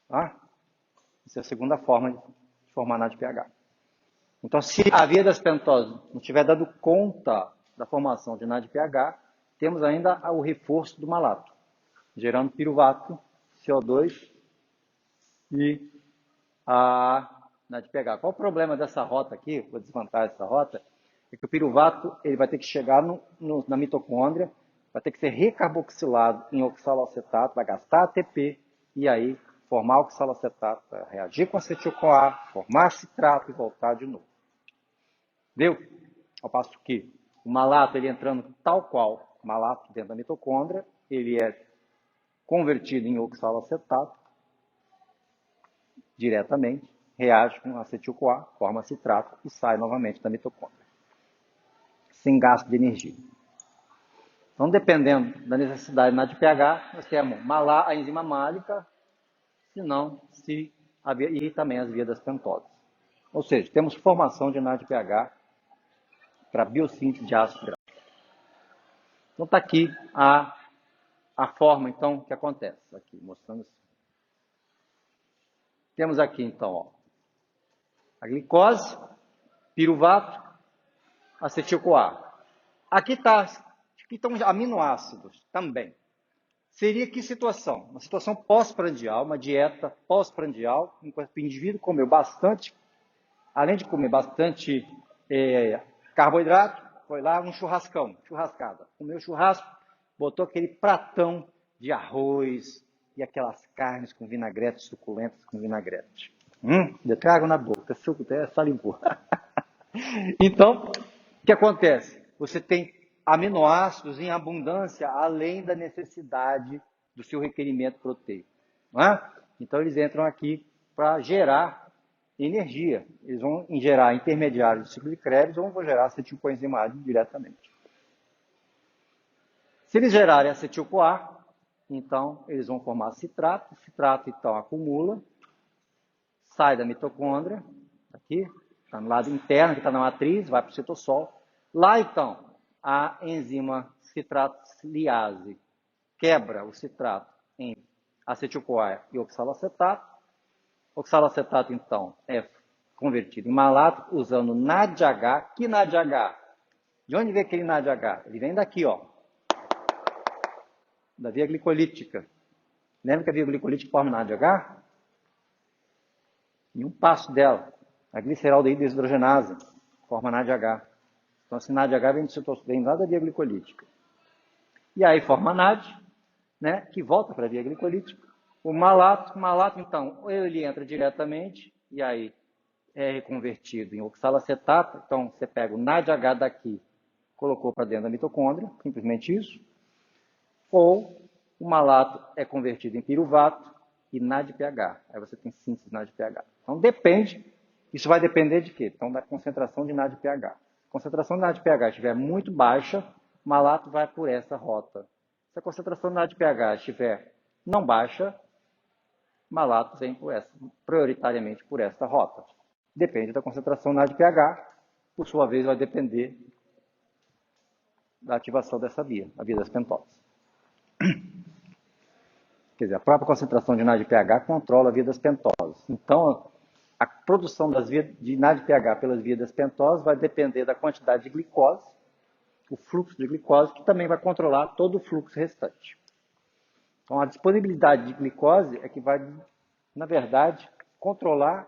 Tá? Essa é a segunda forma de formar NADPH. Então, se a via das pentoses não tiver dado conta da formação de NADPH, temos ainda o reforço do malato, gerando piruvato, CO2 e a NADPH. Qual o problema dessa rota aqui? Vou desvantagem dessa rota. É que o piruvato ele vai ter que chegar na mitocôndria, vai ter que ser recarboxilado em oxalacetato, vai gastar ATP e aí formar oxalacetato, vai reagir com acetil-CoA, formar citrato e voltar de novo. Viu? Ao passo que o malato, ele entrando tal qual o malato dentro da mitocôndria, ele é convertido em oxalacetato diretamente, reage com acetil-CoA, forma citrato e sai novamente da mitocôndria, sem gasto de energia. Então, dependendo da necessidade de NADPH, nós temos a enzima málica, e também as vias das pentoses. Ou seja, temos formação de NADPH para biossíntese de ácido gráfico. Então, está aqui a forma, então, que acontece. Aqui, mostrando assim. Temos aqui, então, ó, a glicose, piruvato, acetil-CoA. Aqui estão aminoácidos também. Seria que situação? Uma situação pós-prandial, uma dieta pós-prandial, em que o indivíduo comeu bastante, além de comer bastante carboidrato, foi lá um churrascada. Comeu churrasco, botou aquele pratão de arroz e aquelas carnes com vinagrete, suculentas com vinagrete. Deu até água na boca, suco até salivou. Então, o que acontece? Você tem aminoácidos em abundância além da necessidade do seu requerimento proteico. Não é? Então, eles entram aqui para gerar energia. Eles vão gerar intermediários do ciclo de Krebs ou vão gerar acetilcoenzima A diretamente. Se eles gerarem acetil-CoA, então eles vão formar citrato. O citrato, então, acumula, sai da mitocôndria, aqui, está no lado interno, que está na matriz, vai para o citossol. Lá, então, a enzima citratiliase quebra o citrato em acetil-CoA e oxalacetato. Oxalacetato, então, é convertido em malato usando NADH. Que NADH? De onde vem aquele NADH? Ele vem daqui, ó, da via glicolítica. Lembra que a via glicolítica forma NADH? Em um passo dela, a gliceraldeído desidrogenase forma NADH. Então, esse NADH vem lá da via glicolítica. E aí forma NAD, né, que volta para a via glicolítica. O malato, então, ele entra diretamente e aí é reconvertido em oxalacetato. Então, você pega o NADH daqui, colocou para dentro da mitocôndria, simplesmente isso. Ou o malato é convertido em piruvato e NADPH. Aí você tem síntese de NADPH. Então, depende, isso vai depender de quê? Então, da concentração de NADPH. Se a concentração de NADPH estiver muito baixa, o malato vai por essa rota. Se a concentração de NADPH estiver não baixa, malato vem prioritariamente por essa rota. Depende da concentração de NADPH, por sua vez vai depender da ativação dessa via, a via das pentoses. Quer dizer, a própria concentração de NADPH controla a via das pentoses. Então, a produção de NADPH pelas vias das pentoses vai depender da quantidade de glicose, o fluxo de glicose, que também vai controlar todo o fluxo restante. Então, a disponibilidade de glicose é que vai, na verdade, controlar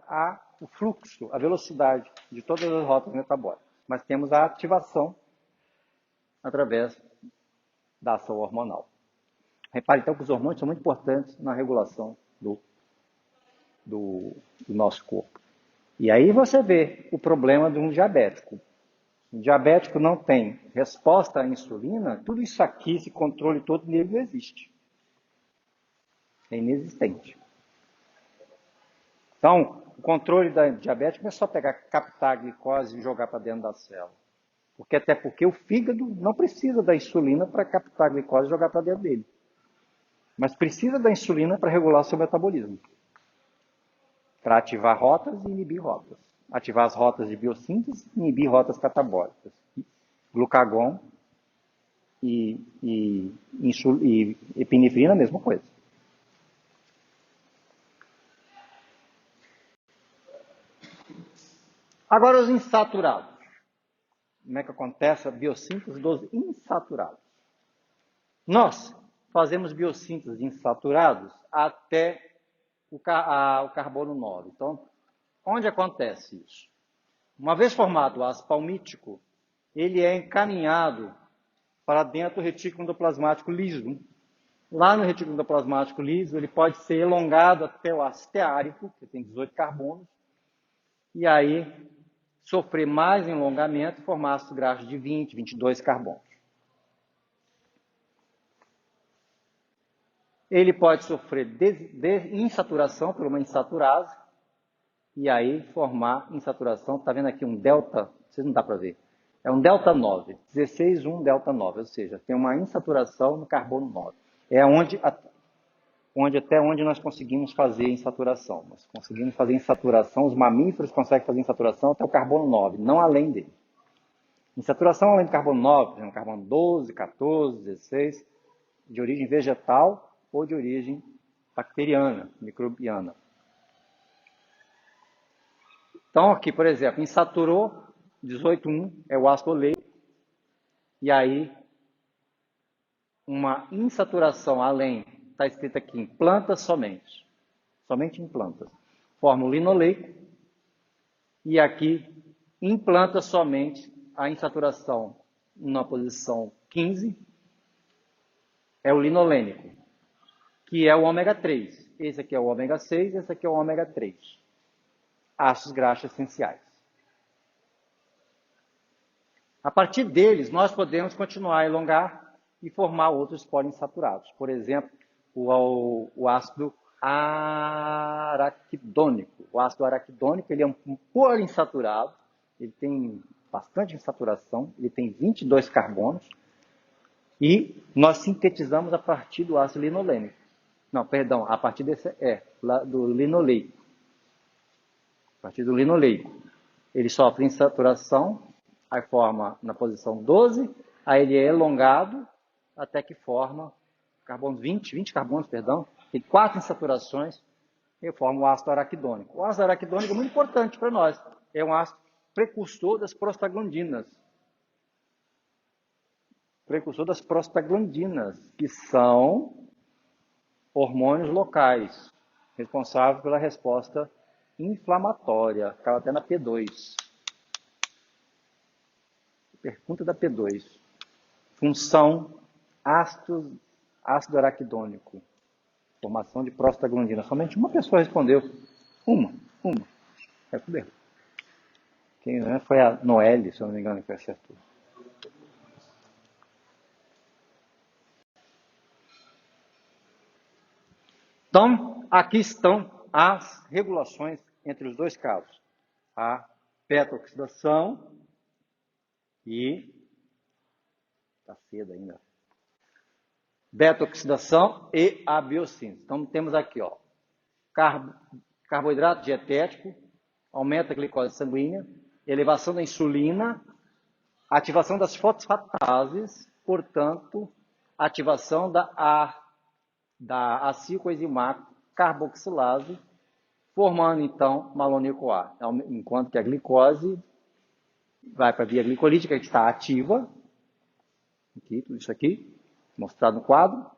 o fluxo, a velocidade de todas as rotas metabólicas. Mas temos a ativação através da ação hormonal. Repare, então, que os hormônios são muito importantes na regulação do nosso corpo. E aí você vê o problema de um diabético. Um diabético não tem resposta à insulina, tudo isso aqui, esse controle todo nele não existe. É inexistente. Então, o controle da diabetes não é só captar a glicose e jogar para dentro da célula. Até porque o fígado não precisa da insulina para captar a glicose e jogar para dentro dele. Mas precisa da insulina para regular o seu metabolismo. Para ativar rotas e inibir rotas. Ativar as rotas de biossíntese e inibir rotas catabólicas. Glucagon e epinefrina, a mesma coisa. Agora os insaturados. Como é que acontece a biossíntese dos insaturados? Nós fazemos biossíntese de insaturados até o carbono 9. Então, onde acontece isso? Uma vez formado o ácido palmítico, ele é encaminhado para dentro do retículo endoplasmático liso. Lá no retículo endoplasmático liso, ele pode ser elongado até o ácido steárico, que tem 18 carbonos, e aí sofrer mais alongamento e formar ácido graxo de 20, 22 carbonos. Ele pode sofrer insaturação por uma insaturase, e aí formar insaturação. Está vendo aqui um delta? Vocês não dá para ver. É um delta 9, 16,1 delta 9, ou seja, tem uma insaturação no carbono 9. É até onde nós conseguimos fazer insaturação. Nós conseguimos fazer insaturação, os mamíferos conseguem fazer insaturação até o carbono 9, não além dele. Insaturação além do carbono 9, por exemplo, carbono 12, 14, 16, de origem vegetal ou de origem bacteriana, microbiana. Então, aqui, por exemplo, insaturou 18,1 é o ácido oleico, e aí uma insaturação além, está escrito aqui, em plantas somente em plantas, forma o linoleico, e aqui em plantas somente a insaturação na posição 15 é o linolênico, que é o ômega 3. Esse aqui é o ômega 6, esse aqui é o ômega 3. ácidos graxos essenciais. A partir deles, nós podemos continuar a elongar e formar outros poliinsaturados. Por exemplo, o ácido araquidônico. O ácido araquidônico ele é um poliinsaturado, ele tem bastante insaturação, ele tem 22 carbonos, e nós sintetizamos a partir do ácido linolênico. Não, perdão, a partir do linoleico. A partir do linoleico. Ele sofre insaturação, aí forma na posição 12, aí ele é elongado até que forma carbono 20 carbonos, perdão, tem 4 insaturações e forma o ácido araquidônico. O ácido araquidônico é muito importante para nós. É um ácido precursor das prostaglandinas. Precursor das prostaglandinas, que são hormônios locais, responsáveis pela resposta inflamatória. Acaba até na P2. Pergunta da P2. Função ácido araquidônico. Formação de prostaglandina. Somente uma pessoa respondeu. Uma. É tudo errado. Quem foi a Noelle, se eu não me engano, que acertou. Então, aqui estão as regulações entre os dois casos. A beta-oxidação e... Está cedo ainda. Beta-oxidação e a biossíntese. Então, temos aqui, ó, carboidrato dietético, aumenta a glicose sanguínea, elevação da insulina, ativação das fosfatases, portanto, ativação da acilcoenzima carboxilase, formando, então, malonil-CoA. Enquanto que a glicose vai para a via glicolítica, que está ativa, aqui, tudo isso aqui, mostrado no quadro,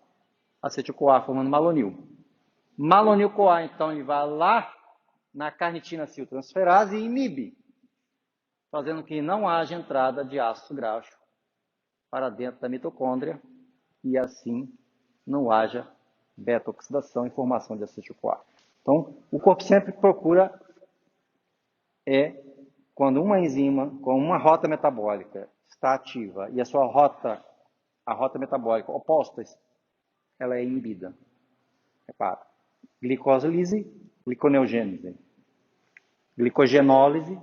acetil-CoA formando malonil. Malonil-CoA, então, ele vai lá na carnitina-aciltransferase e inibe, fazendo que não haja entrada de ácido graxo para dentro da mitocôndria e assim não haja beta-oxidação e formação de acetil-CoA. Então, o corpo sempre procura quando uma enzima com uma rota metabólica está ativa e a rota metabólica oposta, ela é inibida. Repara, glicosílise, gliconeogênese, glicogenólise,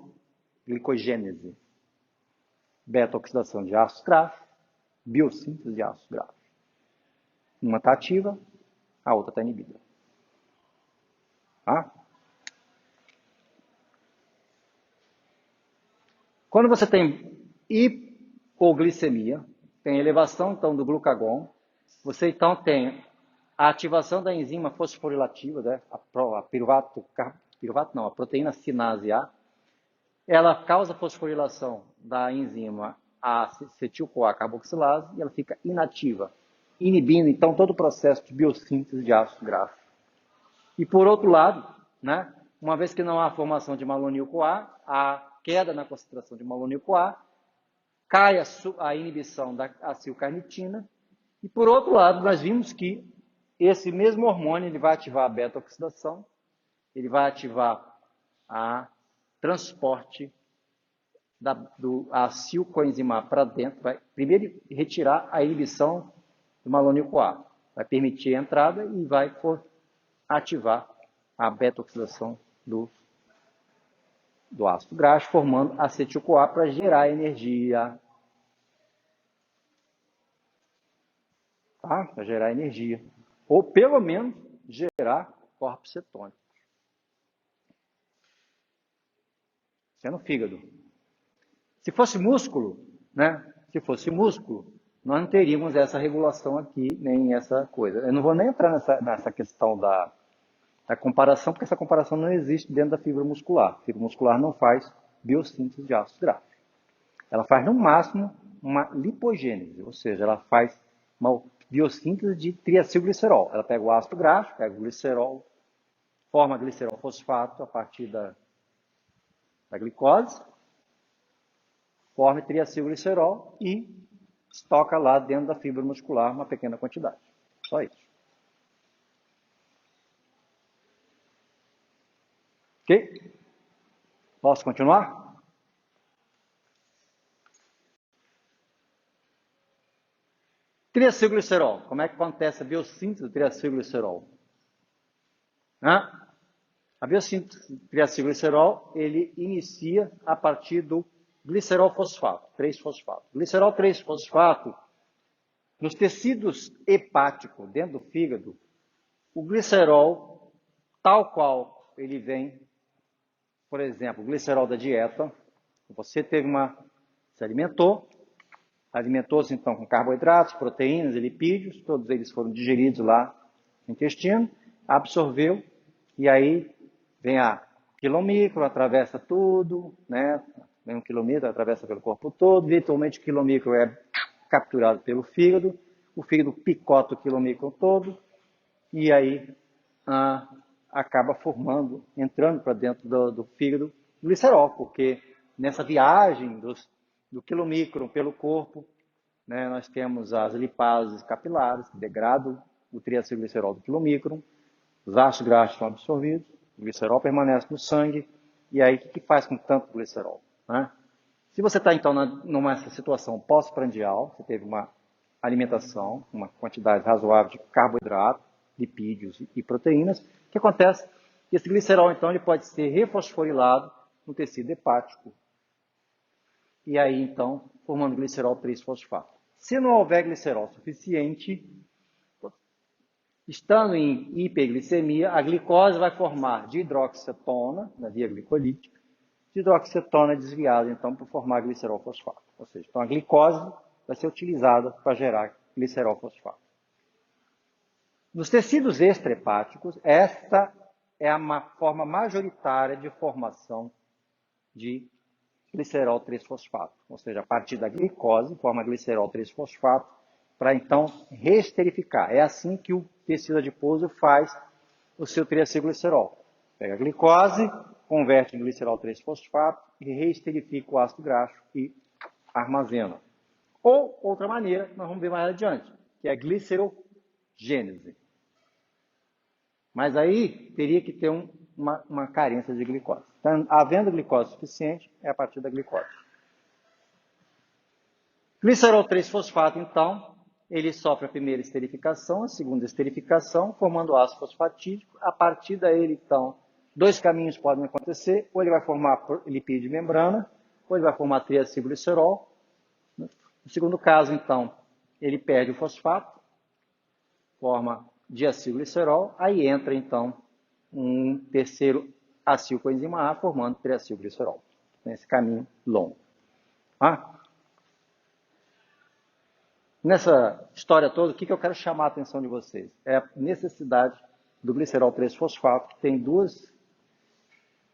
glicogênese, beta-oxidação de ácidos graxos, biossíntese de ácidos graxos. Uma está ativa, a outra está inibida. Tá? Quando você tem hipoglicemia, tem elevação então do glucagon, você então tem a ativação da enzima fosforilativa, né? a proteína sinase A, ela causa fosforilação da enzima acetil-CoA carboxilase e ela fica inativa, inibindo então todo o processo de biossíntese de ácido graxo. E por outro lado, né, uma vez que não há formação de malonil-CoA, a queda na concentração de malonil-CoA, cai a inibição da acilcarnitina, e por outro lado, nós vimos que esse mesmo hormônio ele vai ativar a beta-oxidação, ele vai ativar a transporte do acilcoenzima para dentro, vai primeiro retirar a inibição do malonil-CoA, vai permitir a entrada e vai ativar a beta-oxidação do ácido graxo, formando acetil-CoA para gerar energia. Tá? Para gerar energia. Ou pelo menos gerar corpos cetônicos. Isso é no fígado. Se fosse músculo, né? Se fosse músculo, nós não teríamos essa regulação aqui, nem essa coisa. Eu não vou nem entrar nessa questão da comparação, porque essa comparação não existe dentro da fibra muscular. A fibra muscular não faz biossíntese de ácidos graxos. Ela faz, no máximo, uma lipogênese, ou seja, ela faz uma biossíntese de triacilglicerol. Ela pega o ácido graxo, pega o glicerol, forma glicerol fosfato a partir da glicose, forma triacilglicerol e estoca lá dentro da fibra muscular uma pequena quantidade. Só isso. Ok? Posso continuar? Triacilglicerol. Como é que acontece a biossíntese do triacilglicerol? A biossíntese do triacilglicerol, ele inicia a partir do glicerol fosfato, 3-fosfato. Glicerol 3-fosfato, nos tecidos hepáticos, dentro do fígado, o glicerol, tal qual ele vem, por exemplo, o glicerol da dieta, você se alimentou-se então com carboidratos, proteínas e lipídios, todos eles foram digeridos lá no intestino, absorveu, e aí vem a quilomicro, atravessa tudo, né? Vem um quilomicro, atravessa pelo corpo todo, virtualmente o quilomicro é capturado pelo fígado, o fígado picota o quilomicro todo, e aí acaba formando, entrando para dentro do fígado, glicerol, porque nessa viagem do quilomicron pelo corpo, né, nós temos as lipases capilares, que degradam o triacilglicerol do quilomicron, os ácidos graxos são absorvidos, o glicerol permanece no sangue, e aí o que faz com tanto glicerol? Né? Se você está, então, numa situação pós-prandial, você teve uma alimentação, uma quantidade razoável de carboidrato, lipídios e proteínas, o que acontece? Esse glicerol, então, ele pode ser refosforilado no tecido hepático, e aí, então, formando glicerol 3-fosfato. Se não houver glicerol suficiente, estando em hiperglicemia, a glicose vai formar dihidroxicetona, na via glicolítica. Dihidroxicetona é desviada, então, para formar glicerol fosfato. Ou seja, então a glicose vai ser utilizada para gerar glicerol fosfato. Nos tecidos extrahepáticos, esta é a forma majoritária de formação de glicerol 3-fosfato. Ou seja, a partir da glicose, forma glicerol 3-fosfato, para então reesterificar. É assim que o tecido adiposo faz o seu triacilglicerol. Pega a glicose, converte em glicerol 3-fosfato e reesterifica o ácido graxo e armazena. Ou, outra maneira, nós vamos ver mais adiante, que é a glicerogênese. Mas aí teria que ter uma carência de glicose. Então, havendo glicose suficiente, é a partir da glicose. Glicerol 3-fosfato, então, ele sofre a primeira esterificação, a segunda esterificação, formando ácido fosfatídico. A partir daí, então, dois caminhos podem acontecer. Ou ele vai formar lipídio de membrana, ou ele vai formar triacilglicerol. No segundo caso, então, ele perde o fosfato, forma diacilglicerol, aí entra, então, um terceiro acilcoenzima A, formando triacilglicerol. Nesse caminho longo. Nessa história toda, o que eu quero chamar a atenção de vocês? É a necessidade do glicerol 3-fosfato,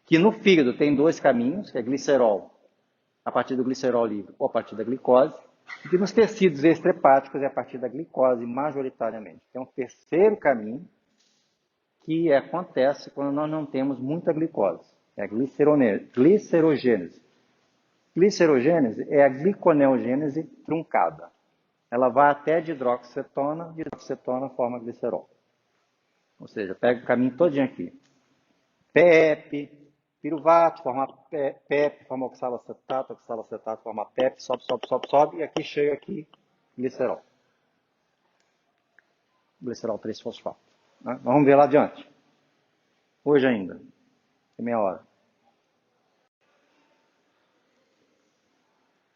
que no fígado tem dois caminhos, que é glicerol a partir do glicerol livre ou a partir da glicose, e que nos tecidos extrahepáticos é a partir da glicose, majoritariamente. Tem um terceiro caminho que acontece quando nós não temos muita glicose, é a glicerogênese. Glicerogênese é a gliconeogênese truncada. Ela vai até dihidroxicetona forma glicerol. Ou seja, pega o caminho todinho aqui. PEP, piruvato, forma PEP, forma oxalacetato, forma PEP, sobe, e aqui chega aqui glicerol. Glicerol 3-fosfato. Né? Vamos ver lá adiante. Hoje ainda. Tem meia hora.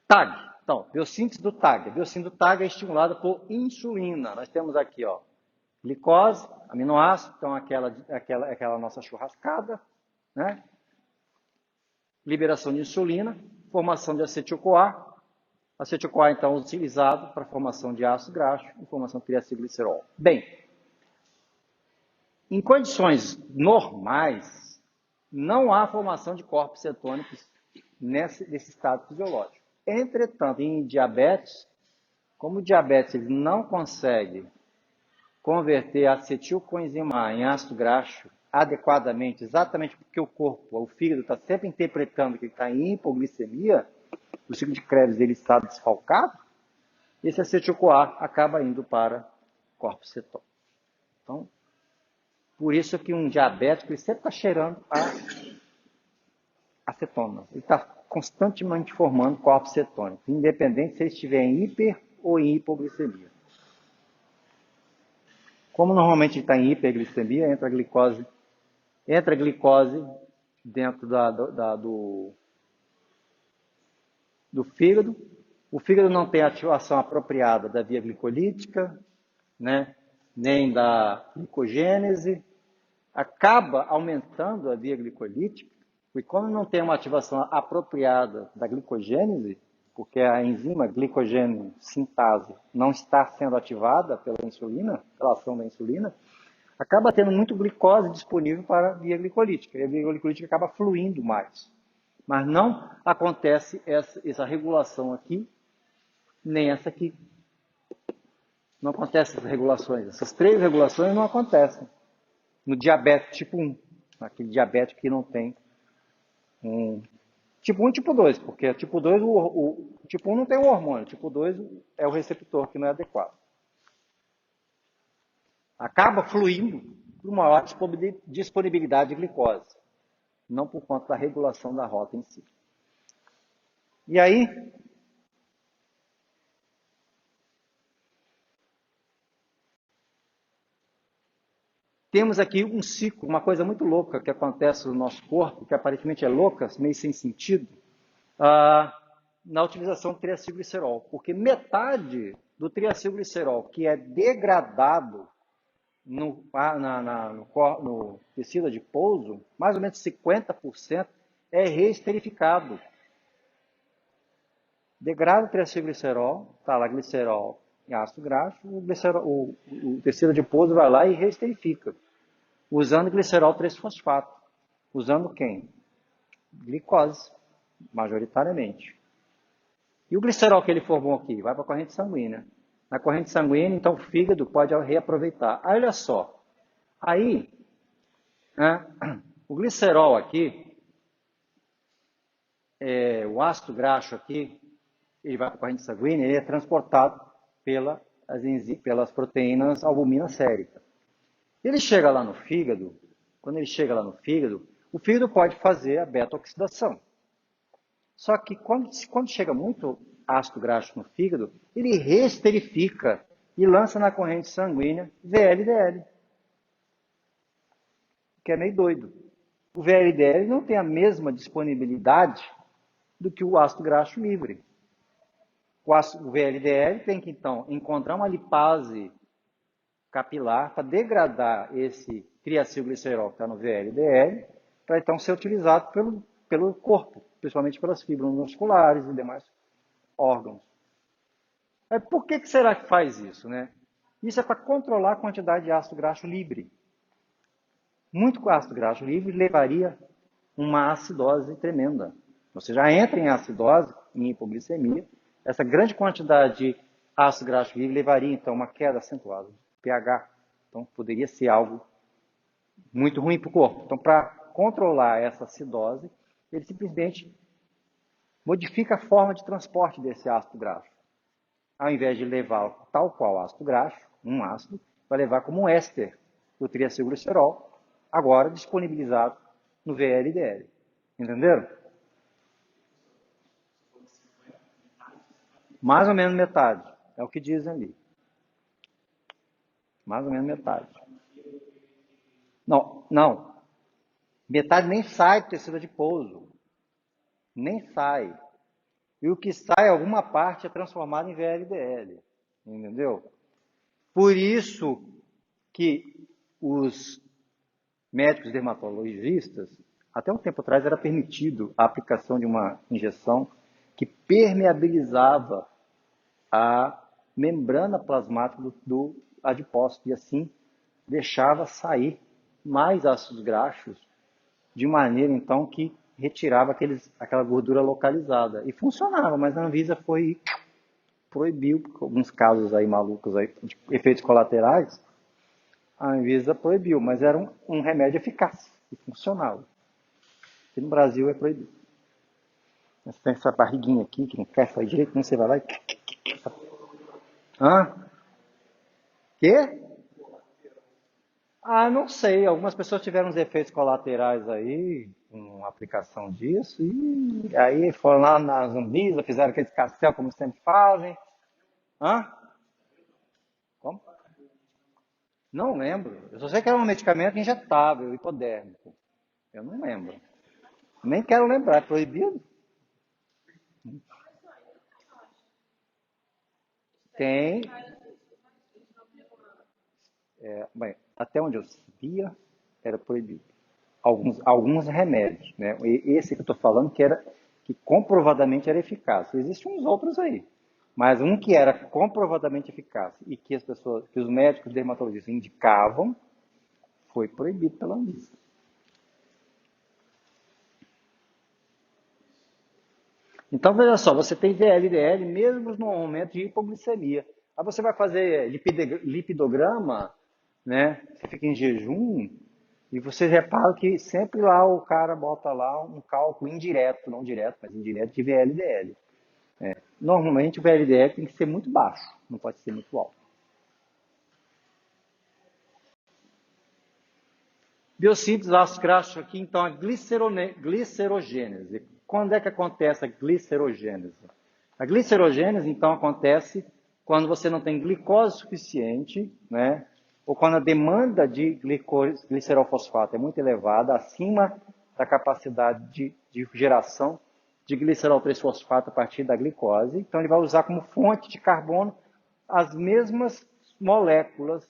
TAG. Então, biossíntese do TAG. A biossíntese do TAG é estimulada por insulina. Nós temos aqui, ó, glicose, aminoácido, então aquela nossa churrascada, né? Liberação de insulina, formação de acetil-CoA. Acetil-CoA, então, é utilizado para a formação de ácido graxo e formação de triacilglicerol. Bem, em condições normais, não há formação de corpos cetônicos nesse estado fisiológico. Entretanto, em diabetes, como o diabetes ele não consegue converter acetilcoenzima A em ácido graxo adequadamente, exatamente porque o fígado está sempre interpretando que ele está em hipoglicemia, o ciclo de Krebs dele está desfalcado, esse acetil-CoA acaba indo para corpos cetônicos. Então, por isso que um diabético ele sempre está cheirando a cetonas. Ele está constantemente formando corpos cetônicos, independente se ele estiver em hiper ou em hipoglicemia. Como normalmente ele está em hiperglicemia, entra a glicose dentro do fígado. O fígado não tem ativação apropriada da via glicolítica, né, nem da glicogênese, acaba aumentando a via glicolítica, e quando não tem uma ativação apropriada da glicogênese, porque a enzima glicogênio sintase não está sendo ativada pela insulina, pela ação da insulina, acaba tendo muito glicose disponível para a via glicolítica, e a via glicolítica acaba fluindo mais. Mas não acontece essa regulação aqui, nem essa aqui. Não acontecem essas regulações. Essas três regulações não acontecem no diabetes tipo 1, aquele diabético que não tem um tipo 1 e tipo 2, porque tipo 2, o tipo 1 não tem o hormônio, tipo 2 é o receptor que não é adequado. Acaba fluindo por maior disponibilidade de glicose, não por conta da regulação da rota em si. E aí, temos aqui um ciclo, uma coisa muito louca que acontece no nosso corpo, que aparentemente é louca, meio sem sentido, na utilização do triacilglicerol. Porque metade do triacilglicerol que é degradado no tecido adiposo, mais ou menos 50%, é reesterificado. Degrada o triacilglicerol, está lá glicerol e ácido graxo, o tecido adiposo vai lá e reesterifica, usando glicerol 3-fosfato. Usando quem? Glicose, majoritariamente. E o glicerol que ele formou aqui? Vai para a corrente sanguínea. Na corrente sanguínea, então, o fígado pode reaproveitar. Aí, olha só. Aí, né, o glicerol aqui, o ácido graxo aqui, ele vai para a corrente sanguínea, ele é transportado pelas proteínas albumina sérica. Ele chega lá no fígado, quando ele chega lá no fígado, o fígado pode fazer a beta-oxidação. Só que quando chega muito ácido graxo no fígado, ele reesterifica e lança na corrente sanguínea VLDL, que é meio doido. O VLDL não tem a mesma disponibilidade do que o ácido graxo livre. O VLDL tem que, então, encontrar uma lipase capilar para degradar esse triacilglicerol que está no VLDL, para então ser utilizado pelo corpo, principalmente pelas fibras musculares e demais órgãos. Mas por que será que faz isso, né? Isso é para controlar a quantidade de ácido graxo livre. Muito ácido graxo livre levaria uma acidose tremenda. Você já entra em acidose, em hipoglicemia. Essa grande quantidade de ácido graxo livre levaria, então, uma queda acentuada do pH. Então, poderia ser algo muito ruim para o corpo. Então, para controlar essa acidose, ele simplesmente modifica a forma de transporte desse ácido graxo. Ao invés de levar tal qual ácido graxo, um ácido, vai levar como um éster o triacilglicerol, agora disponibilizado no VLDL. Entenderam? Mais ou menos metade. É o que dizem ali. Mais ou menos metade. Não. Metade nem sai do tecido adiposo. Nem sai. E o que sai, alguma parte é transformada em VLDL. Entendeu? Por isso que os médicos dermatologistas, até um tempo atrás era permitido a aplicação de uma injeção que permeabilizava a membrana plasmática do adipócito e assim deixava sair mais ácidos graxos de maneira então que retirava aquela gordura localizada. E funcionava, mas a Anvisa proibiu, por alguns casos aí malucos aí, de efeitos colaterais, a Anvisa proibiu, mas era um remédio eficaz e funcionava. Aqui no Brasil é proibido. Você tem essa barriguinha aqui que não quer sair direito, não você vai lá e... Hã? Quê? Ah, não sei. Algumas pessoas tiveram uns efeitos colaterais aí, com a aplicação disso, e aí foram lá na Anvisa, fizeram aquele castel como sempre fazem. Hã? Como? Não lembro. Eu só sei que era um medicamento injetável, hipodérmico. Eu não lembro. Nem quero lembrar, é proibido? Tem. Bem, até onde eu sabia, era proibido. Alguns remédios, né? Esse que eu estou falando que comprovadamente era eficaz. Existem uns outros aí, mas um que era comprovadamente eficaz e que as pessoas, que os médicos dermatologistas indicavam, foi proibido pela Anvisa. Então veja só, você tem VLDL mesmo no momento de hipoglicemia. Aí você vai fazer lipidograma, né? Você fica em jejum e você repara que sempre lá o cara bota lá um cálculo indireto, não direto, mas indireto de VLDL. Normalmente o VLDL tem que ser muito baixo, não pode ser muito alto. Biossíntese, ácidos graxos aqui, então a glicerogênese. Quando é que acontece a glicerogênese? A glicerogênese, então, acontece quando você não tem glicose suficiente, né? Ou quando a demanda de glicerol-fosfato é muito elevada, acima da capacidade de geração de glicerol 3-fosfato a partir da glicose. Então, ele vai usar como fonte de carbono as mesmas moléculas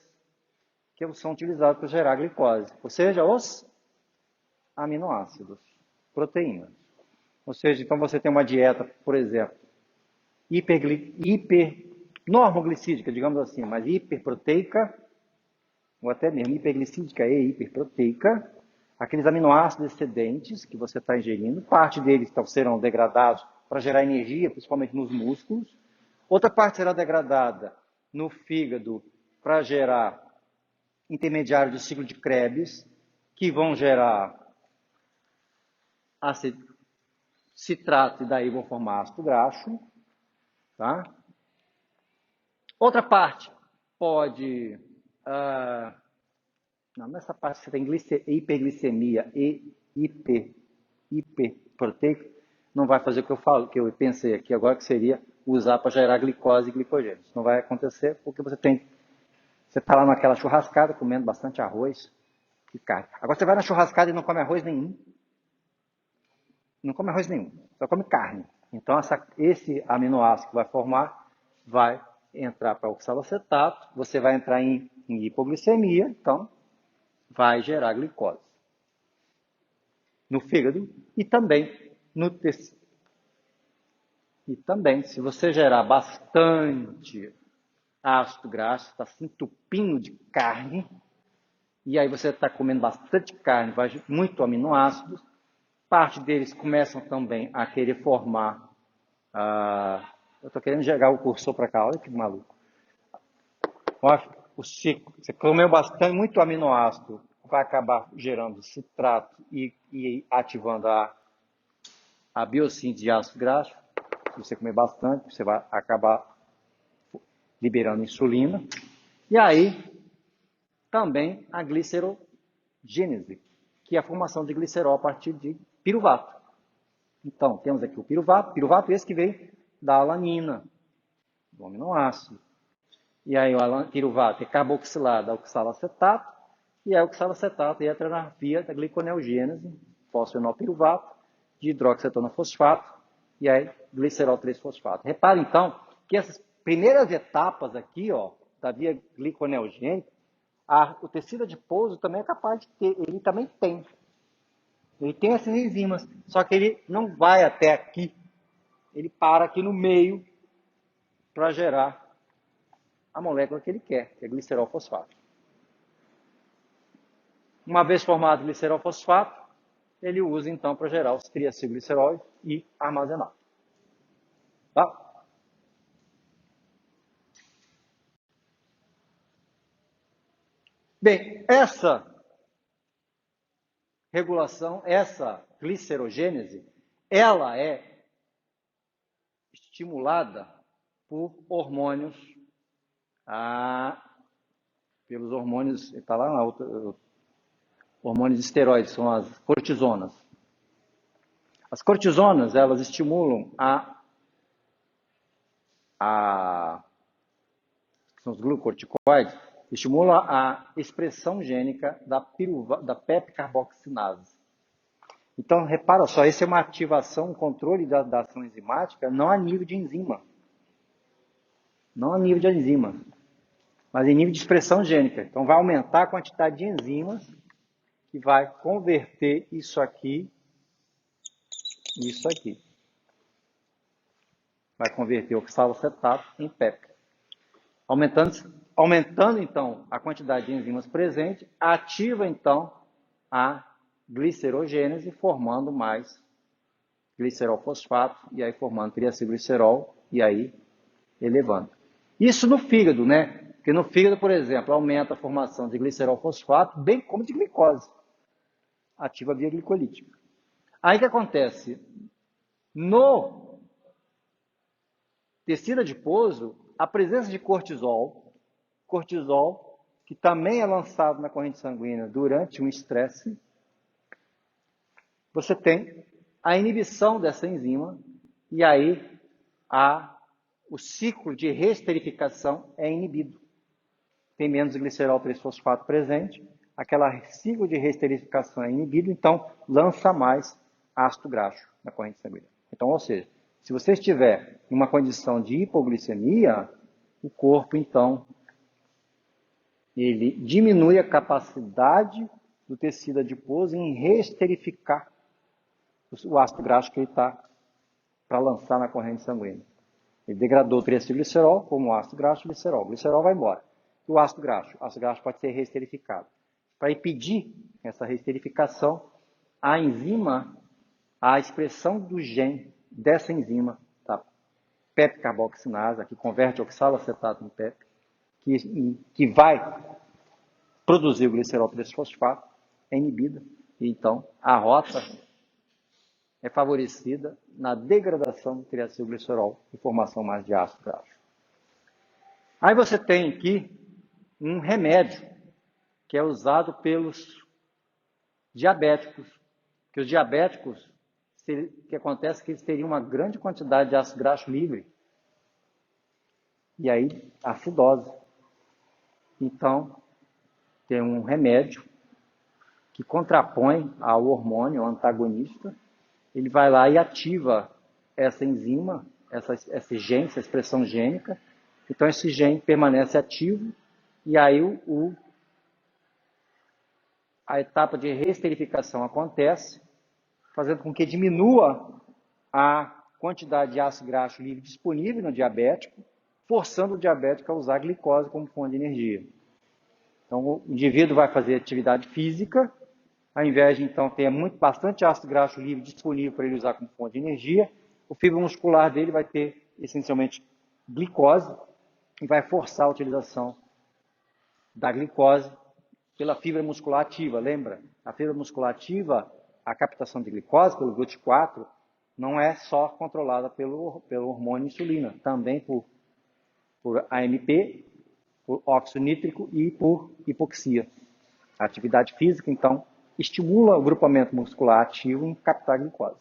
que são utilizadas para gerar glicose, ou seja, os aminoácidos, proteínas. Ou seja, então você tem uma dieta, por exemplo, normoglicídica, digamos assim, mas hiperproteica, ou até mesmo hiperglicídica e hiperproteica, aqueles aminoácidos excedentes que você está ingerindo, parte deles então, serão degradados para gerar energia, principalmente nos músculos, outra parte será degradada no fígado para gerar intermediário do ciclo de Krebs, que vão gerar citrato e daí vão formar ácido graxo. Tá? Outra parte pode. Não, nessa parte você tem hiperglicemia e hiperproteico, não vai fazer o que eu falo, que eu pensei aqui agora, que seria usar para gerar glicose e glicogênio. Isso não vai acontecer porque você está lá naquela churrascada comendo bastante arroz e carne. Agora você vai na churrascada e não come arroz nenhum. Não come arroz nenhum, só come carne. Então, esse aminoácido que vai formar vai entrar para oxalacetato, você vai entrar em hipoglicemia, então vai gerar glicose no fígado e também no tecido. E também, se você gerar bastante ácido graxo, está se entupindo de carne, e aí você está comendo bastante carne, muito aminoácidos, parte deles começam também a querer formar. Eu estou querendo jogar o cursor para cá, olha que maluco. O ciclo, você comeu bastante, muito aminoácido, vai acabar gerando citrato e ativando a biossíntese de ácido graxo. Se você comer bastante, você vai acabar liberando insulina. E aí, também a glicerogênese, que é a formação de glicerol a partir de piruvato. Então, temos aqui o piruvato esse que vem da alanina, do aminoácido. E aí o piruvato é carboxilado a oxalacetato, e aí o oxalacetato entra na via da gliconeogênese, fosfenolpiruvato, de hidroxetona fosfato, e aí glicerol 3-fosfato. Repare então que essas primeiras etapas aqui, ó, da via gliconeogênica, o tecido adiposo também é capaz de ter, ele também tem. Ele tem essas enzimas, só que ele não vai até aqui, ele para aqui no meio para gerar a molécula que ele quer, que é glicerol fosfato. Uma vez formado o glicerol fosfato, ele usa então para gerar os triacilgliceróis e armazenar. Tá? Bem, essa regulação, essa glicerogênese, ela é estimulada por hormônios pelos hormônios, está lá na outra, hormônios esteroides, são as cortisonas. As cortisonas, elas estimulam são os glucocorticoides, estimulam a expressão gênica da PEP-carboxinase. Então, repara só, isso é uma ativação, um controle da ação enzimática, não a nível de enzima. Não a nível de enzima, mas em nível de expressão gênica. Então, vai aumentar a quantidade de enzimas que vai converter isso aqui. Vai converter o oxalacetato em PEP. Aumentando, então, a quantidade de enzimas presente, ativa, então, a glicerogênese, formando mais glicerol fosfato, e aí formando triacilglicerol, e aí elevando. Isso no fígado, né? Porque no fígado, por exemplo, aumenta a formação de glicerol fosfato, bem como de glicose. Ativa a via glicolítica. Aí o que acontece? No tecido adiposo, a presença de cortisol, que também é lançado na corrente sanguínea durante um estresse, você tem a inibição dessa enzima, e aí o ciclo de reesterificação é inibido. Tem menos glicerol 3-fosfato presente, aquele ciclo de reesterificação é inibido, então lança mais ácido graxo na corrente sanguínea. Então, ou seja, se você estiver em uma condição de hipoglicemia, o corpo, então, ele diminui a capacidade do tecido adiposo em reesterificar o ácido graxo que ele está para lançar na corrente sanguínea. Ele degradou o triacilglicerol como ácido graxo e glicerol. O glicerol vai embora. E o ácido graxo pode ser reesterificado. Para impedir essa reesterificação, a enzima, a expressão do gene dessa enzima, tá? PEP-carboxinase, que converte oxalacetato em PEP, que vai produzir o glicerol 3-fosfato, é inibida. E então, a rota é favorecida na degradação do triacilglicerol e formação mais de ácido graxo. Aí você tem aqui um remédio que é usado pelos diabéticos, que os diabéticos, o que acontece é que eles teriam uma grande quantidade de ácido graxo livre. E aí, acidose. Então, tem um remédio que contrapõe ao hormônio antagonista, ele vai lá e ativa essa enzima, esse gene, essa expressão gênica. Então, esse gene permanece ativo e aí a etapa de reesterificação acontece, fazendo com que diminua a quantidade de ácido graxo livre disponível no diabético, forçando o diabético a usar a glicose como fonte de energia. Então, o indivíduo vai fazer atividade física, ao invés de, então, ter bastante ácido graxo livre disponível para ele usar como fonte de energia, o fibro muscular dele vai ter, essencialmente, glicose e vai forçar a utilização da glicose pela fibra muscular ativa. Lembra? A fibra muscular ativa, a captação de glicose pelo GLUT4, não é só controlada pelo hormônio insulina, também por AMP, por óxido nítrico e por hipoxia. A atividade física, então, estimula o grupamento muscular ativo em captar glicose.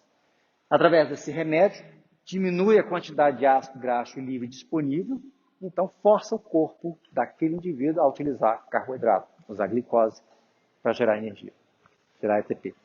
Através desse remédio, diminui a quantidade de ácido graxo livre disponível, então força o corpo daquele indivíduo a utilizar carboidrato, usar glicose para gerar energia, gerar ATP.